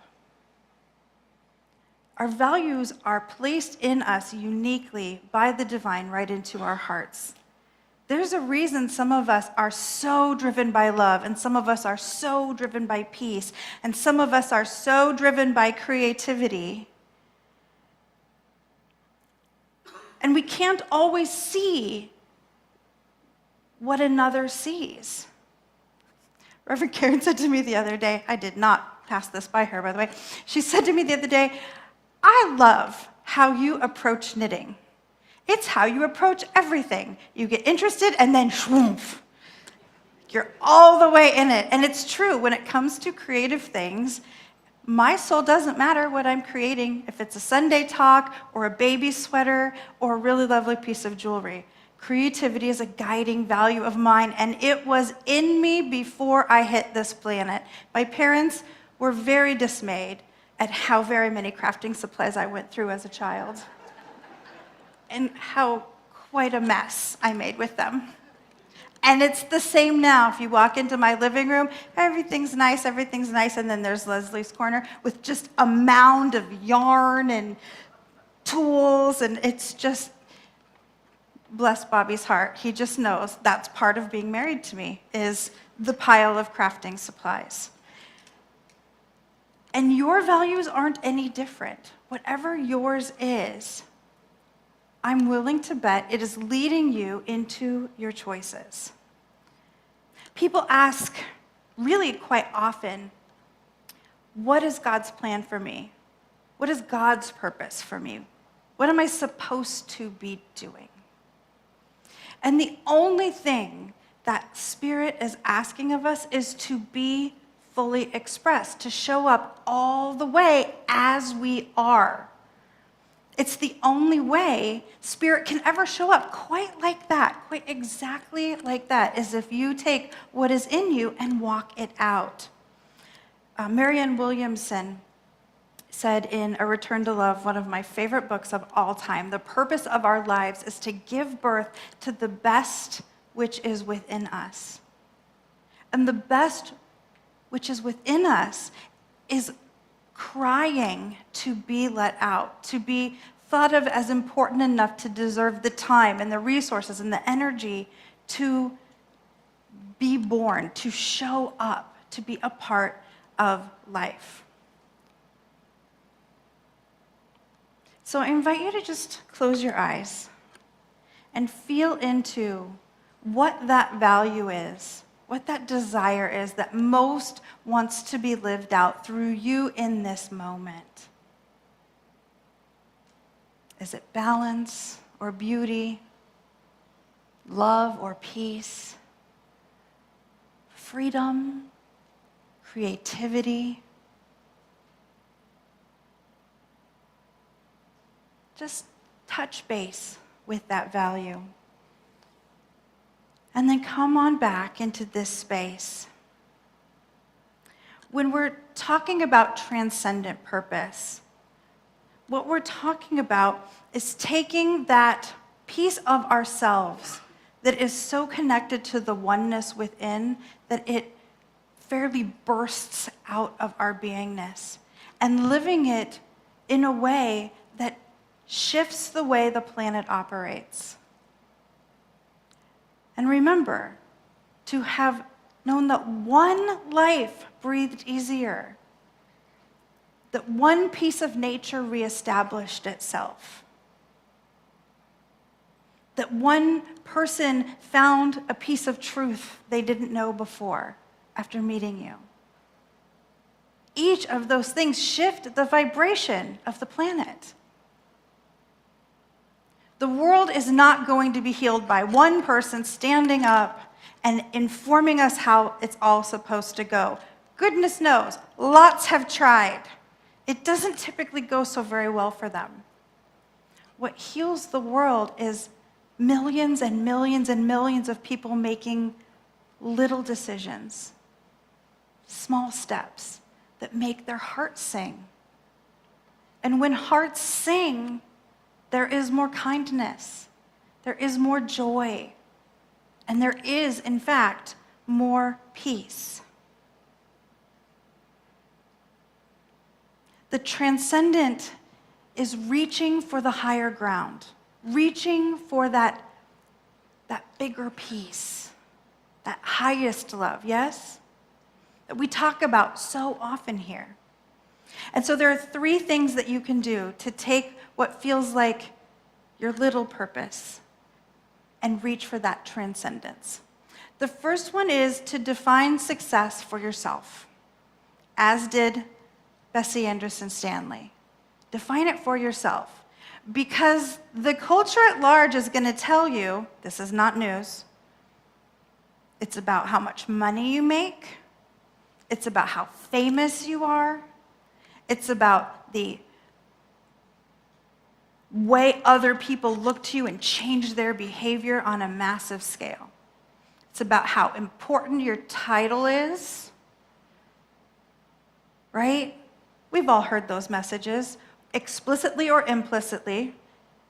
Our values are placed in us uniquely by the divine right into our hearts. There's a reason some of us are so driven by love, and some of us are so driven by peace, and some of us are so driven by creativity. And we can't always see what another sees. Reverend Karen said to me the other day, I did not pass this by her, by the way. She said to me the other day, "I love how you approach knitting. It's how you approach everything. You get interested and then shwoomph. You're all the way in it." And it's true, when it comes to creative things, my soul doesn't matter what I'm creating, if it's a Sunday talk or a baby sweater or a really lovely piece of jewelry. Creativity is a guiding value of mine, and it was in me before I hit this planet. My parents were very dismayed at how very many crafting supplies I went through as a child, and how quite a mess I made with them. And it's the same now. If you walk into my living room, everything's nice, and then there's Leslie's corner with just a mound of yarn and tools, and it's just, bless Bobby's heart, he just knows that's part of being married to me, is the pile of crafting supplies. And your values aren't any different. Whatever yours is, I'm willing to bet it is leading you into your choices. People ask, really quite often, what is God's plan for me? What is God's purpose for me? What am I supposed to be doing? And the only thing that Spirit is asking of us is to be fully expressed, to show up all the way as we are. It's the only way Spirit can ever show up quite like that, quite exactly like that, is if you take what is in you and walk it out. Marianne Williamson said in A Return to Love, one of my favorite books of all time, the purpose of our lives is to give birth to the best which is within us. And the best which is within us is crying to be let out, to be thought of as important enough to deserve the time and the resources and the energy to be born, to show up, to be a part of life. So I invite you to just close your eyes and feel into what that value is, what that desire is that most wants to be lived out through you in this moment. Is it balance or beauty, love or peace, freedom, creativity? Just touch base with that value. And then come on back into this space. When we're talking about transcendent purpose, what we're talking about is taking that piece of ourselves that is so connected to the oneness within that it fairly bursts out of our beingness and living it in a way that shifts the way the planet operates. And remember to have known that one life breathed easier, that one piece of nature reestablished itself, that one person found a piece of truth they didn't know before after meeting you. Each of those things shift the vibration of the planet. The world is not going to be healed by one person standing up and informing us how it's all supposed to go. Goodness knows, lots have tried. It doesn't typically go so very well for them. What heals the world is millions and millions and millions of people making little decisions, small steps that make their hearts sing. And when hearts sing, there is more kindness, there is more joy, and there is, in fact, more peace. The transcendent is reaching for the higher ground, reaching for that bigger peace, that highest love, yes? That we talk about so often here. And so there are 3 things that you can do to take what feels like your little purpose and reach for that transcendence. The first one is to define success for yourself, as did Bessie Anderson Stanley. Define it for yourself, because the culture at large is going to tell you, this is not news, it's about how much money you make, it's about how famous you are, it's about the way other people look to you and change their behavior on a massive scale. It's about how important your title is, right? We've all heard those messages, explicitly or implicitly.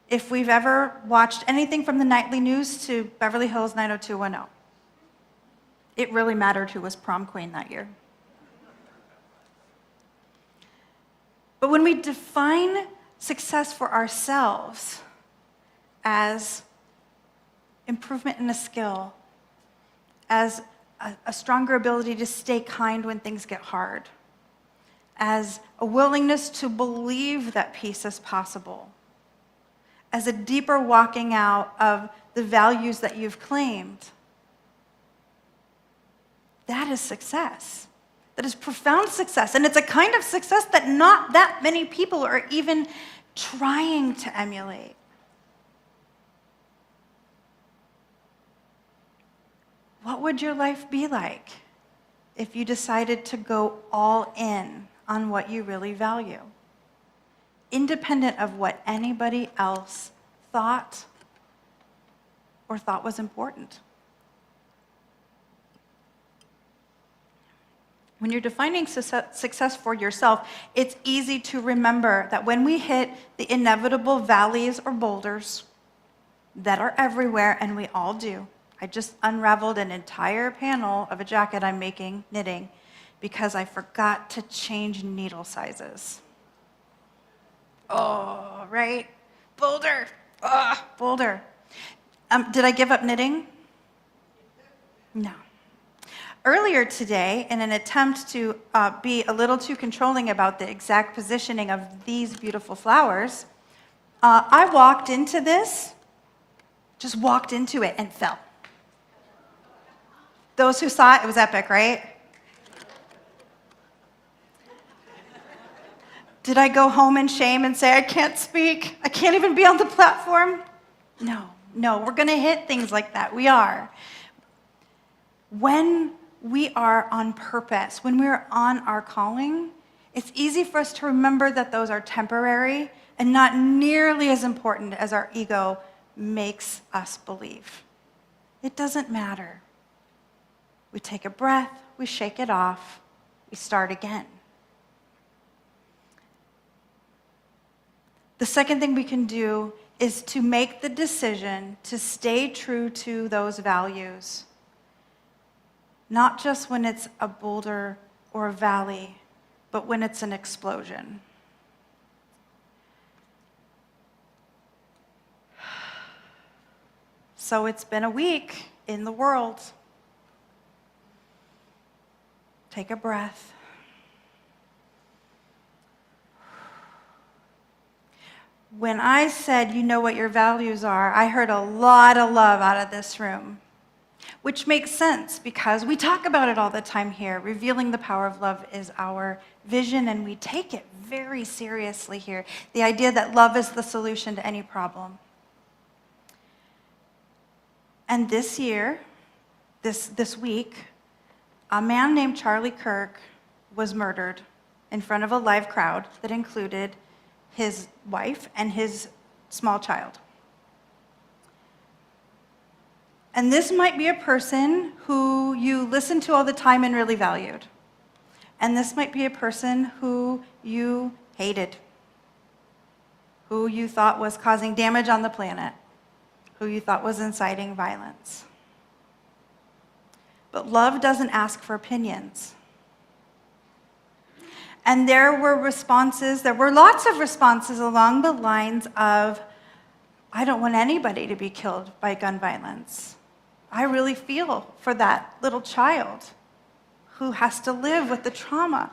If we've ever watched anything from the nightly news to Beverly Hills 90210, it really mattered who was prom queen that year. But when we define success for ourselves as improvement in a skill, as a stronger ability to stay kind when things get hard, as a willingness to believe that peace is possible, as a deeper walking out of the values that you've claimed, that is success. That is profound success. And it's a kind of success that not that many people are even trying to emulate. What would your life be like if you decided to go all in on what you really value, independent of what anybody else thought or thought was important? When you're defining success for yourself, it's easy to remember that when we hit the inevitable valleys or boulders that are everywhere, and we all do, I just unraveled an entire panel of a jacket I'm knitting, because I forgot to change needle sizes. Oh, right? Boulder. Boulder. Did I give up knitting? No. Earlier today, in an attempt to be a little too controlling about the exact positioning of these beautiful flowers, I walked into this, just walked into it and fell. Those who saw it, it was epic, right? Did I go home in shame and say, I can't speak, I can't even be on the platform? No, we're gonna hit things like that, we are. When we are on purpose, when we're on our calling, it's easy for us to remember that those are temporary and not nearly as important as our ego makes us believe. It doesn't matter. We take a breath, we shake it off, we start again. The second thing we can do is to make the decision to stay true to those values. Not just when it's a boulder or a valley, but when it's an explosion. So it's been a week in the world. Take a breath. When I said, you know what your values are, I heard a lot of love out of this room, which makes sense because we talk about it all the time here. Revealing the power of love is our vision, and we take it very seriously here. The idea that love is the solution to any problem. And this year, this week, a man named Charlie Kirk was murdered in front of a live crowd that included his wife and his small child. And this might be a person who you listened to all the time and really valued. And this might be a person who you hated, who you thought was causing damage on the planet, who you thought was inciting violence. But love doesn't ask for opinions. And there were lots of responses along the lines of, I don't want anybody to be killed by gun violence. I really feel for that little child who has to live with the trauma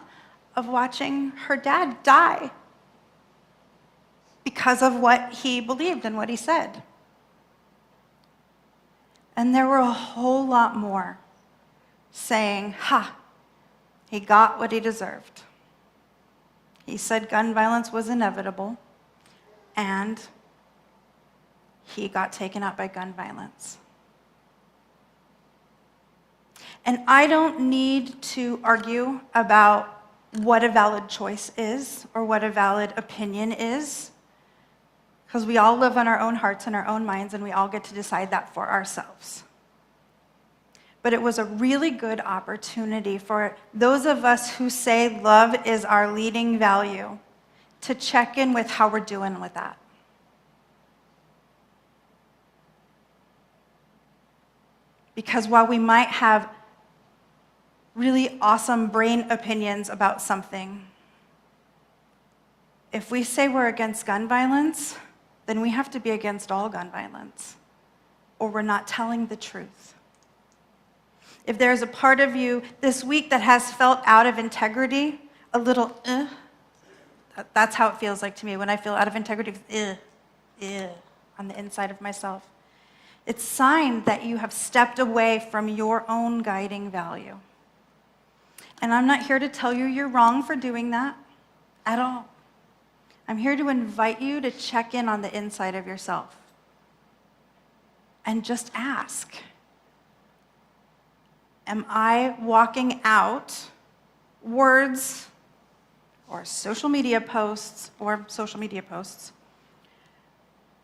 of watching her dad die because of what he believed and what he said. And there were a whole lot more saying, he got what he deserved. He said gun violence was inevitable, and he got taken out by gun violence. And I don't need to argue about what a valid choice is or what a valid opinion is, because we all live in our own hearts and our own minds, and we all get to decide that for ourselves. But it was a really good opportunity for those of us who say love is our leading value to check in with how we're doing with that. Because while we might have really awesome brain opinions about something, if we say we're against gun violence, then we have to be against all gun violence, or we're not telling the truth. If there's a part of you this week that has felt out of integrity, a little, that's how it feels like to me when I feel out of integrity, on the inside of myself. It's a sign that you have stepped away from your own guiding value. And I'm not here to tell you you're wrong for doing that at all. I'm here to invite you to check in on the inside of yourself and just ask, am I walking out words or social media posts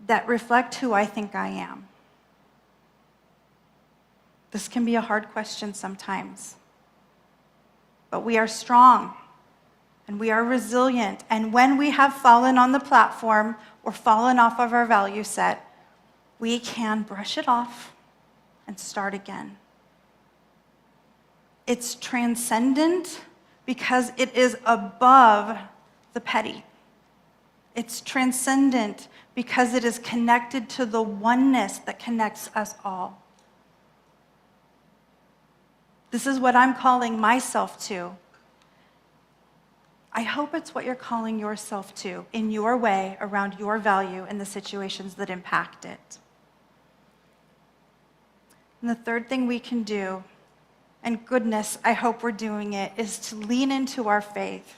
that reflect who I think I am? This can be a hard question sometimes, but we are strong and we are resilient. And when we have fallen on the platform or fallen off of our value set, we can brush it off and start again. It's transcendent because it is above the petty. It's transcendent because it is connected to the oneness that connects us all. This is what I'm calling myself to. I hope it's what you're calling yourself to in your way, around your value, and the situations that impact it. And the third thing we can do, and goodness, I hope we're doing it, is to lean into our faith.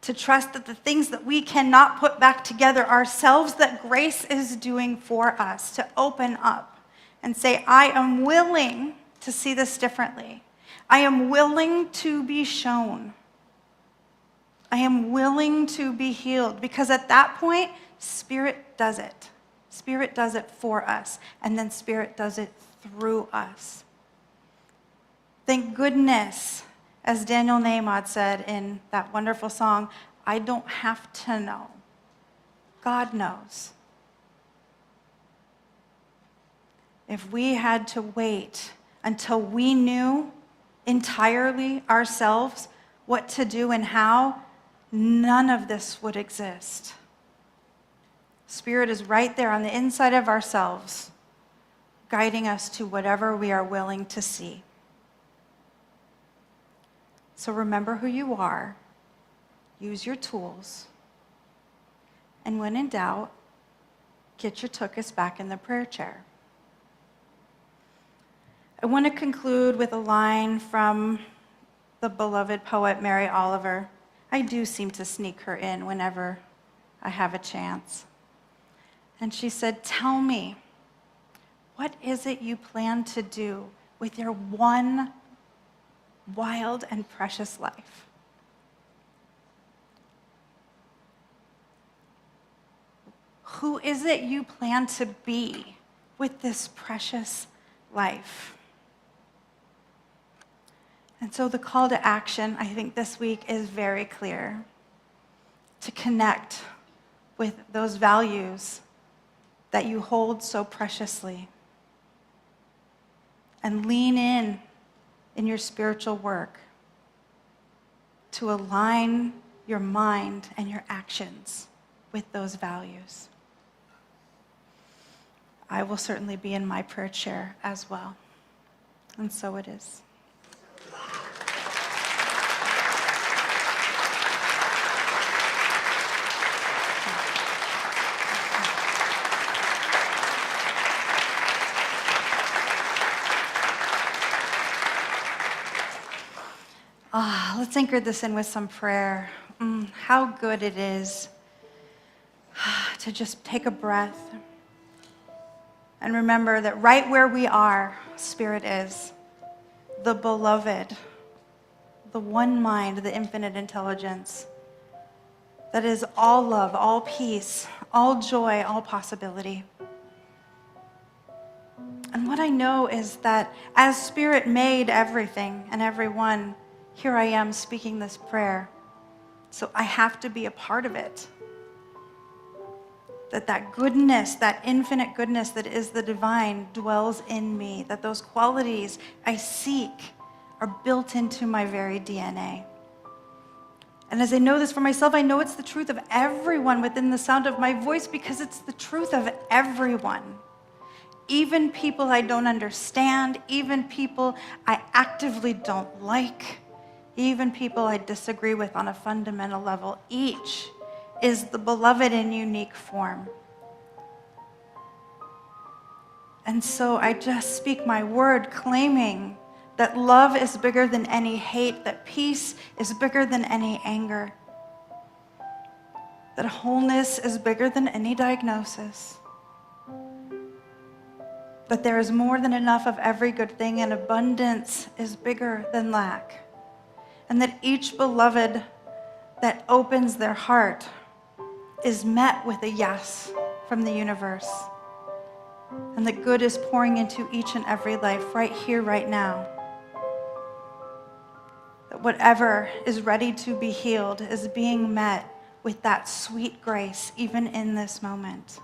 To trust that the things that we cannot put back together ourselves, that grace is doing for us, to open up and say, I am willing to see this differently. I am willing to be shown. I am willing to be healed, because at that point, Spirit does it. Spirit does it for us, and then Spirit does it through us. Thank goodness, as Daniel Nahmod said in that wonderful song, I don't have to know. God knows. If we had to wait until we knew entirely ourselves what to do and how, none of this would exist. Spirit is right there on the inside of ourselves, guiding us to whatever we are willing to see. So remember who you are, use your tools, and when in doubt, get your tuchus back in the prayer chair. I want to conclude with a line from the beloved poet Mary Oliver. I do seem to sneak her in whenever I have a chance. And she said, tell me, what is it you plan to do with your one wild and precious life? Who is it you plan to be with this precious life? And so the call to action, I think this week, is very clear. To connect with those values that you hold so preciously. And lean in your spiritual work to align your mind and your actions with those values. I will certainly be in my prayer chair as well. And so it is. Let's anchor this in with some prayer. How good it is to just take a breath and remember that right where we are, Spirit is. The beloved, the one mind, the infinite intelligence that is all love, all peace, all joy, all possibility. And what I know is that as Spirit made everything and everyone, here I am speaking this prayer. So I have to be a part of it. That goodness, that infinite goodness that is the divine dwells in me. That those qualities I seek are built into my very DNA. And as I know this for myself, I know it's the truth of everyone within the sound of my voice, because it's the truth of everyone. Even people I don't understand, even people I actively don't like, even people I disagree with on a fundamental level, each is the beloved in unique form. And so I just speak my word, claiming that love is bigger than any hate, that peace is bigger than any anger, that wholeness is bigger than any diagnosis, that there is more than enough of every good thing, and abundance is bigger than lack. And that each beloved that opens their heart is met with a yes from the universe. And that good is pouring into each and every life right here, right now. That whatever is ready to be healed is being met with that sweet grace, even in this moment.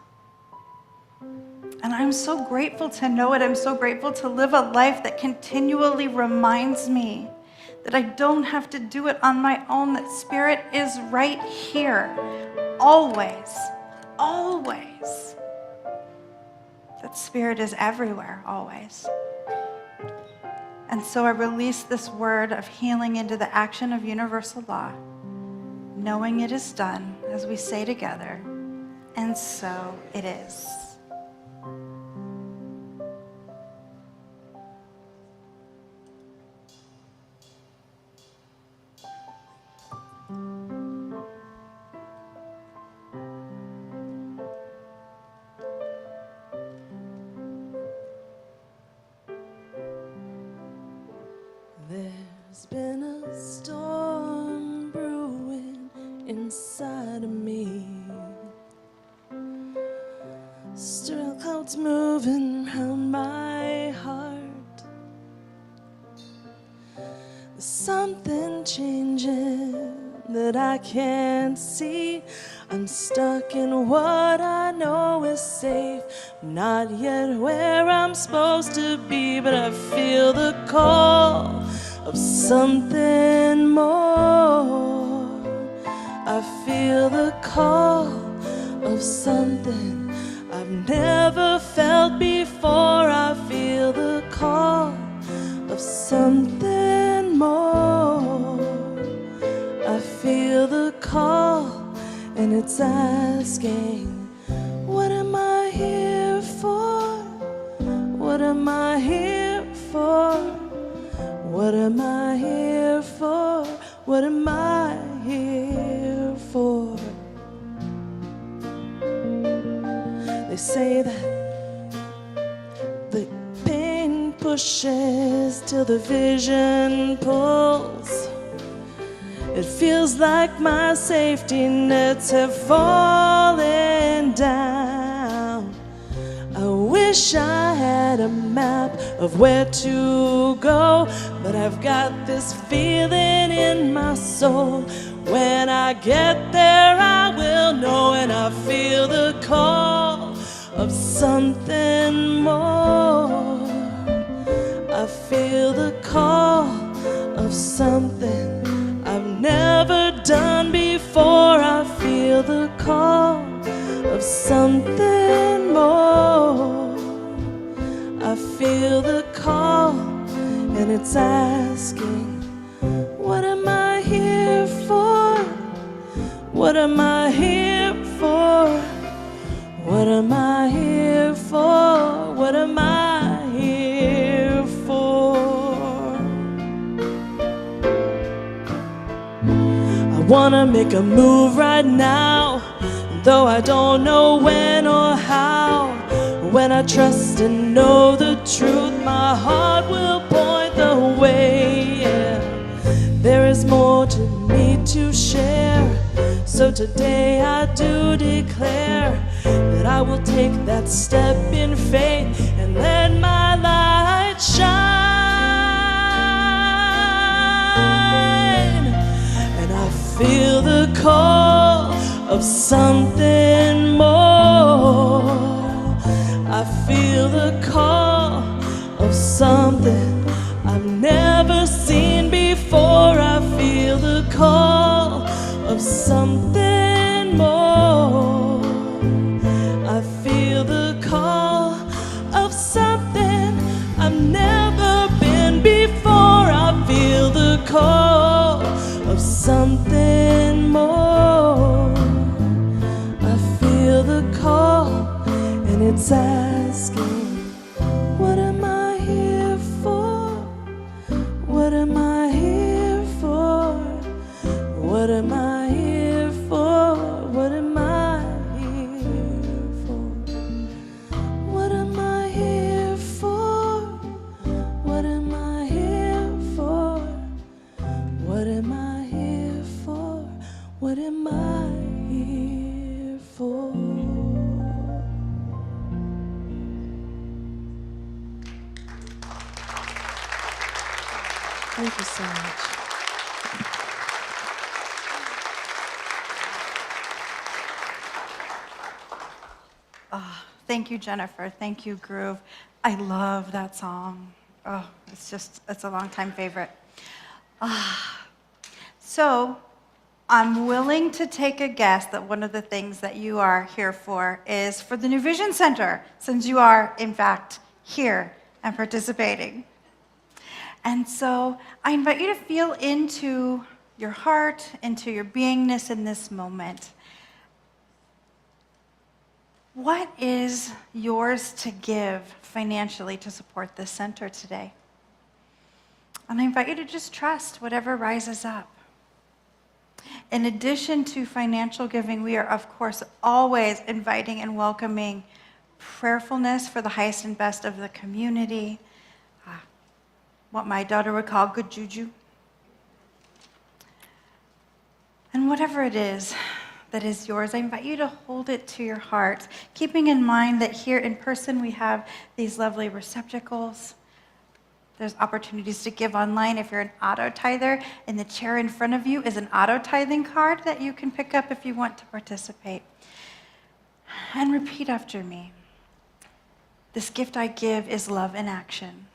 And I'm so grateful to know it. I'm so grateful to live a life that continually reminds me that I don't have to do it on my own, that Spirit is right here, always, always. That Spirit is everywhere, always. And so I release this word of healing into the action of universal law, knowing it is done, as we say together, and so it is. There's been a storm brewing inside of me. Still clouds moving around my heart. There's something changing that I can't see. I'm stuck in what I know is safe. Not yet where I'm supposed to be, but I feel the call of something more. I feel the call of something I've never felt before. I feel the call of something more. I feel the call, and it's asking, what am I here for? What am I here for? What am I here for? What am I here for? They say that the pain pushes till the vision pulls. It feels like my safety nets have fallen down. I wish I had a map of where to go, but I've got this feeling in my soul. When I get there, I will know, and I feel the call of something more. I feel the call of something I've never done before. I feel the call of something more. I feel the call, and it's asking, what am I here for? What am I here for? What am I here for? What am I here for? I wanna make a move right now, though I don't know when or how. When I trust and know the truth, my heart will point the way. Yeah. There is more to me to share, so today I do declare that I will take that step in faith and let my light shine. And I feel the call of something more. I feel the call of something I've never seen before. I feel the call of something more. I feel the call of something I've never been before. I feel the call of something more. I feel the call, and it's asking, what am I here for? What am I here for? What am I here for? What am I here for? What am I here for? What am I here for? What am I here for? What am I here for? Thank you so much. Thank you, Jennifer. Thank you, Groove. I love that song. Oh, it's a longtime favorite. So I'm willing to take a guess that one of the things that you are here for is for the New Vision Center, since you are, in fact, here and participating. And so I invite you to feel into your heart, into your beingness in this moment. What is yours to give financially to support this center today? And I invite you to just trust whatever rises up. In addition to financial giving, we are, of course, always inviting and welcoming prayerfulness for the highest and best of the community, what my daughter would call good juju. And whatever it is that is yours, I invite you to hold it to your heart, keeping in mind that here in person we have these lovely receptacles. There's opportunities to give online. If you're an auto-tither, in the chair in front of you is an auto-tithing card that you can pick up if you want to participate. And repeat after me. This gift I give is love in action.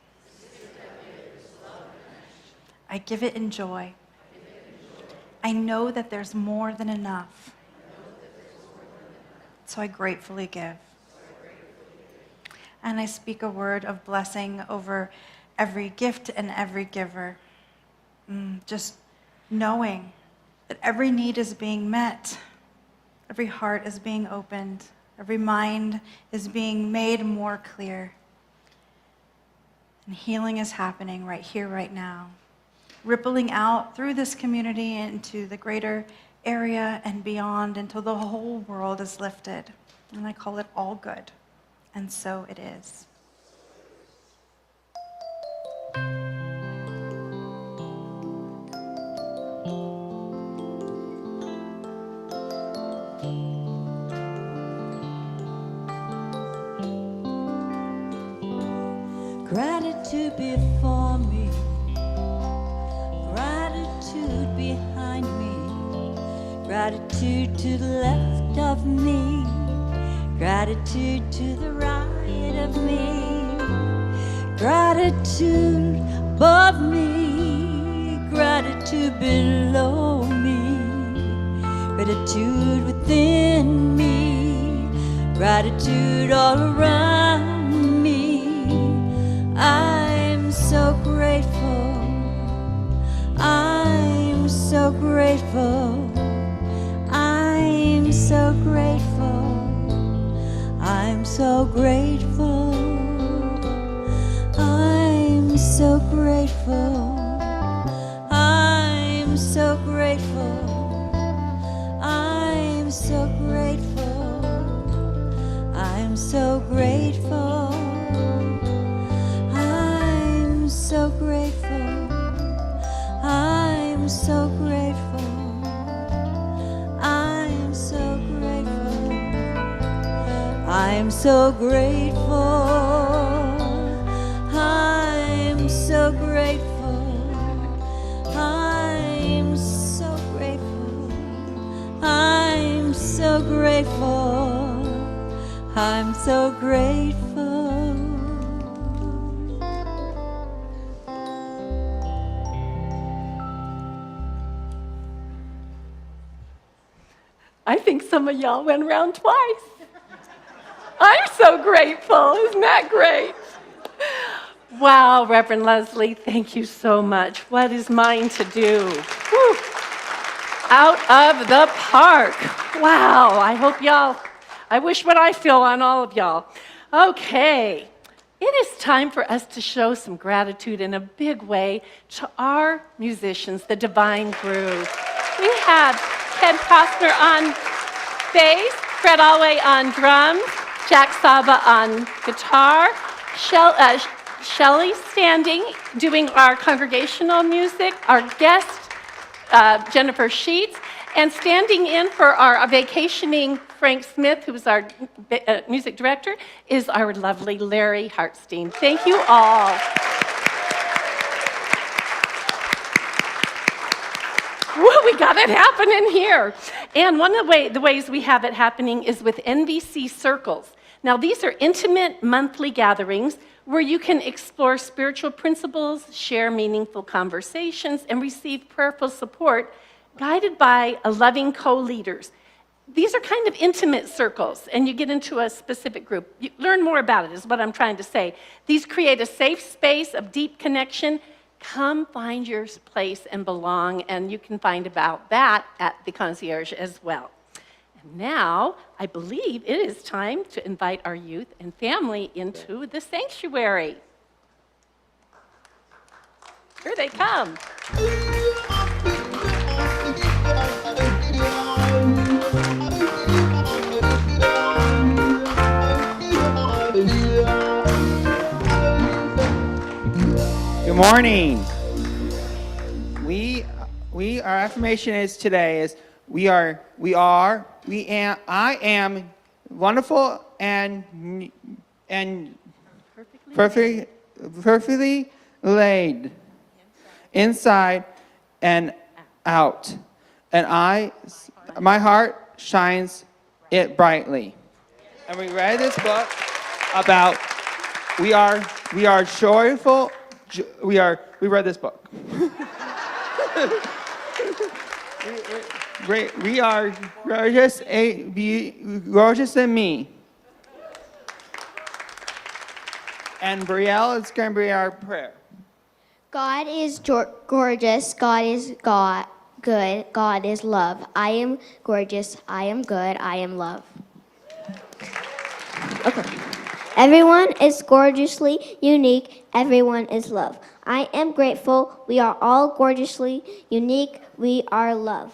I give it in joy. I know that there's more than enough. So I gratefully give. And I speak a word of blessing over every gift and every giver. Just knowing that every need is being met, every heart is being opened, every mind is being made more clear. And healing is happening right here, right now, rippling out through this community into the greater area and beyond until the whole world is lifted. And I call it all good. And so it is. Gratitude before me, gratitude behind me, gratitude to the left of me, gratitude to the right of me, gratitude above me, gratitude below me, gratitude within me, gratitude all around me. I'm so grateful, I'm so grateful, I'm so grateful, I'm so grateful, I'm so grateful, I'm so grateful, I'm so grateful, I'm so grateful, I'm so grateful, I'm so grateful, I'm so grateful, I'm so grateful, I'm so grateful, I'm so grateful, I'm so grateful, I'm so grateful. I think some of y'all went around twice. I'm so grateful. Isn't that great? Wow, Reverend Lezli, thank you so much. What is mine to do? Whew. Out of the park. Wow, I wish what I feel on all of y'all. Okay, it is time for us to show some gratitude in a big way to our musicians, the Divine Groove. We have Ken Costner on bass, Fred Alway on drums, Jack Saba on guitar, Shelley Standing doing our congregational music, our guest, Jennifer Sheets, and standing in for our vacationing Frank Smith, who's our music director, is our lovely Larry Hartstein. Thank you all. Woo, we got it happening here. And one of the ways we have it happening is with NVC circles. Now, these are intimate monthly gatherings where you can explore spiritual principles, share meaningful conversations, and receive prayerful support guided by loving co-leaders. These are kind of intimate circles, and you get into a specific group. You learn more about it, is what I'm trying to say. These create a safe space of deep connection. Come find your place and belong, and you can find about that at the concierge as well. And now, I believe it is time to invite our youth and family into the sanctuary. Here they come. Good morning. Our affirmation is today is I am wonderful and perfectly laid inside and out, and my heart shines it brightly. And we read this book about we are joyful. We read this book. we are gorgeous in me. And Brielle is going to be our prayer. God is gorgeous. God is good. God is love. I am gorgeous. I am good. I am love. Okay. Everyone is gorgeously unique. Everyone is love. I am grateful. We are all gorgeously unique. We are love.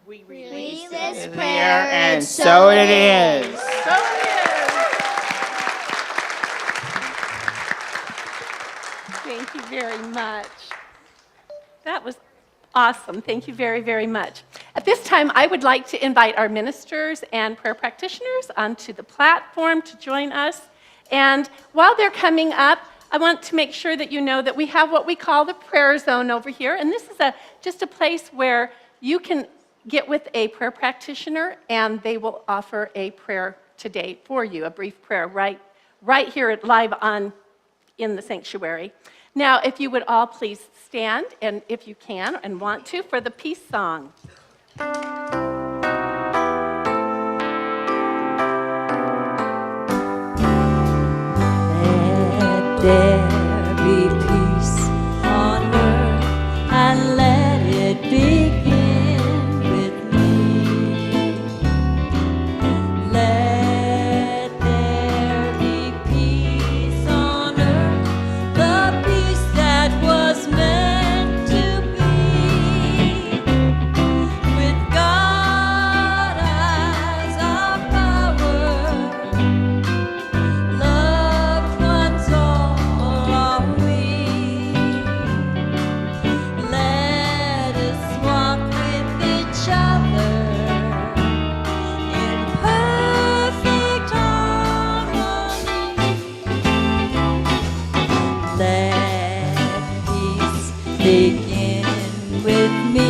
We read this prayer, and so it is. Thank you very much. That was awesome. Thank you very, very much. At this time, I would like to invite our ministers and prayer practitioners onto the platform to join us. And while they're coming up, I want to make sure that you know that we have what we call the prayer zone over here. And this is just a place where you can get with a prayer practitioner and they will offer a prayer today for you, a brief prayer right here live in the sanctuary. Now, if you would all please stand, and if you can and want to, for the peace song. Let there be peace on earth, and let it begin with me. Let there be peace on earth, the peace that was meant to be. With God as our power, loved ones all are we. Let us walk with each other in perfect harmony. Let peace begin with me.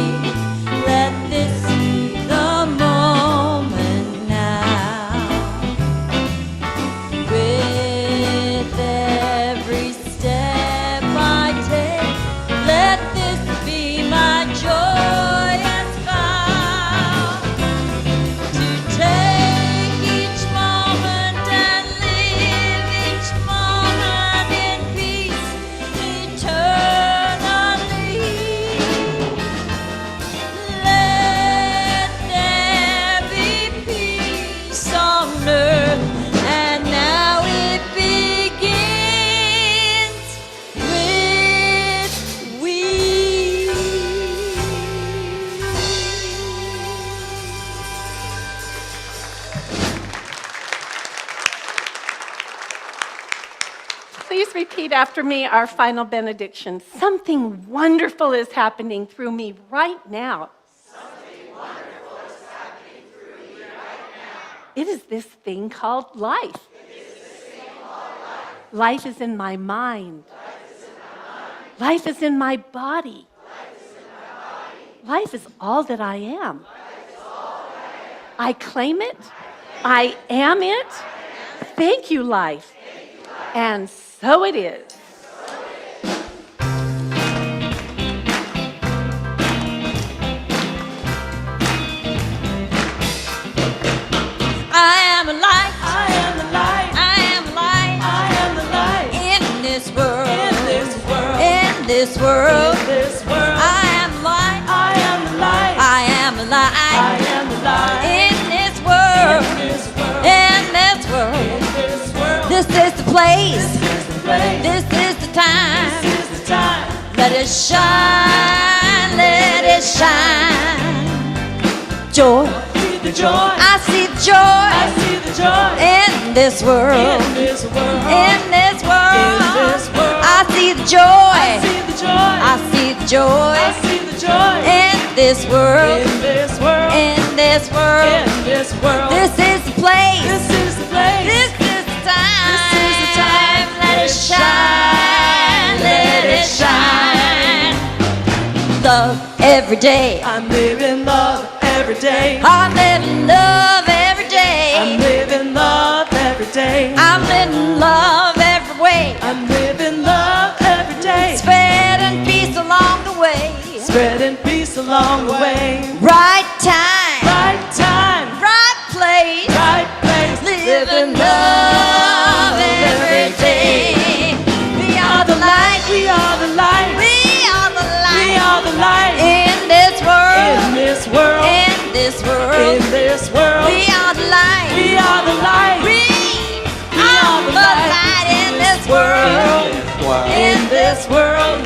Let this be the moment now. With every step I take, let this be my joyous vow. To take each moment and live each moment in peace eternally. Let there be peace on earth, and now it begins with we. Please repeat after me our final benediction. Something wonderful is happening through me right now. It is this thing called life. Life is in my mind. Life is in my body. Life is all that I am. I claim it. I am it. Thank you, life. And so it is. I am a light. I am the light. I am a light. I am the light. In this world. In this world. In this world. In this world. I am a light. I am the light. I am a light. I am the light. In this world. In this world. In this world. In this world. This is the place. This is the place. This is the time. This is the time. Let it shine. Let it shine. Joy. See the joy. I see the joy. I see the joy. In this world. In this world. In this world. In this world. I see the joy. I see the joy. I see the joy. I see the joy. In this world. In this world. In this world. In this world. This is the place. This is the place. This is the time. This is the time. Let it shine. Let it shine. Love every day. I'm living love every day. I'm living love every day. I'm living love every day. I'm living love every way. I'm living love every day. Spreading peace along the way. Spreading peace along the way. Right time. Right time. Right place. Right place. Living love every day. We are the light. We are the light. We are the light. We are the light. In this world. In this world. In this world. In this world. We are the light. We are the light. We are the light in this world. In this world.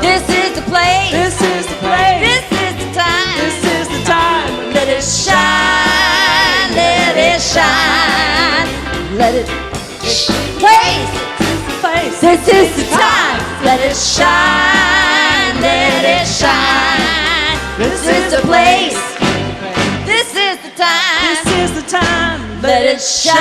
This is the place. This is the place. This is the time. This is the time. Let it shine. Let it shine. Let it place. This is the time. Let it shine. Let it shine. This is the place. This is the time. This is the time. Let it shine.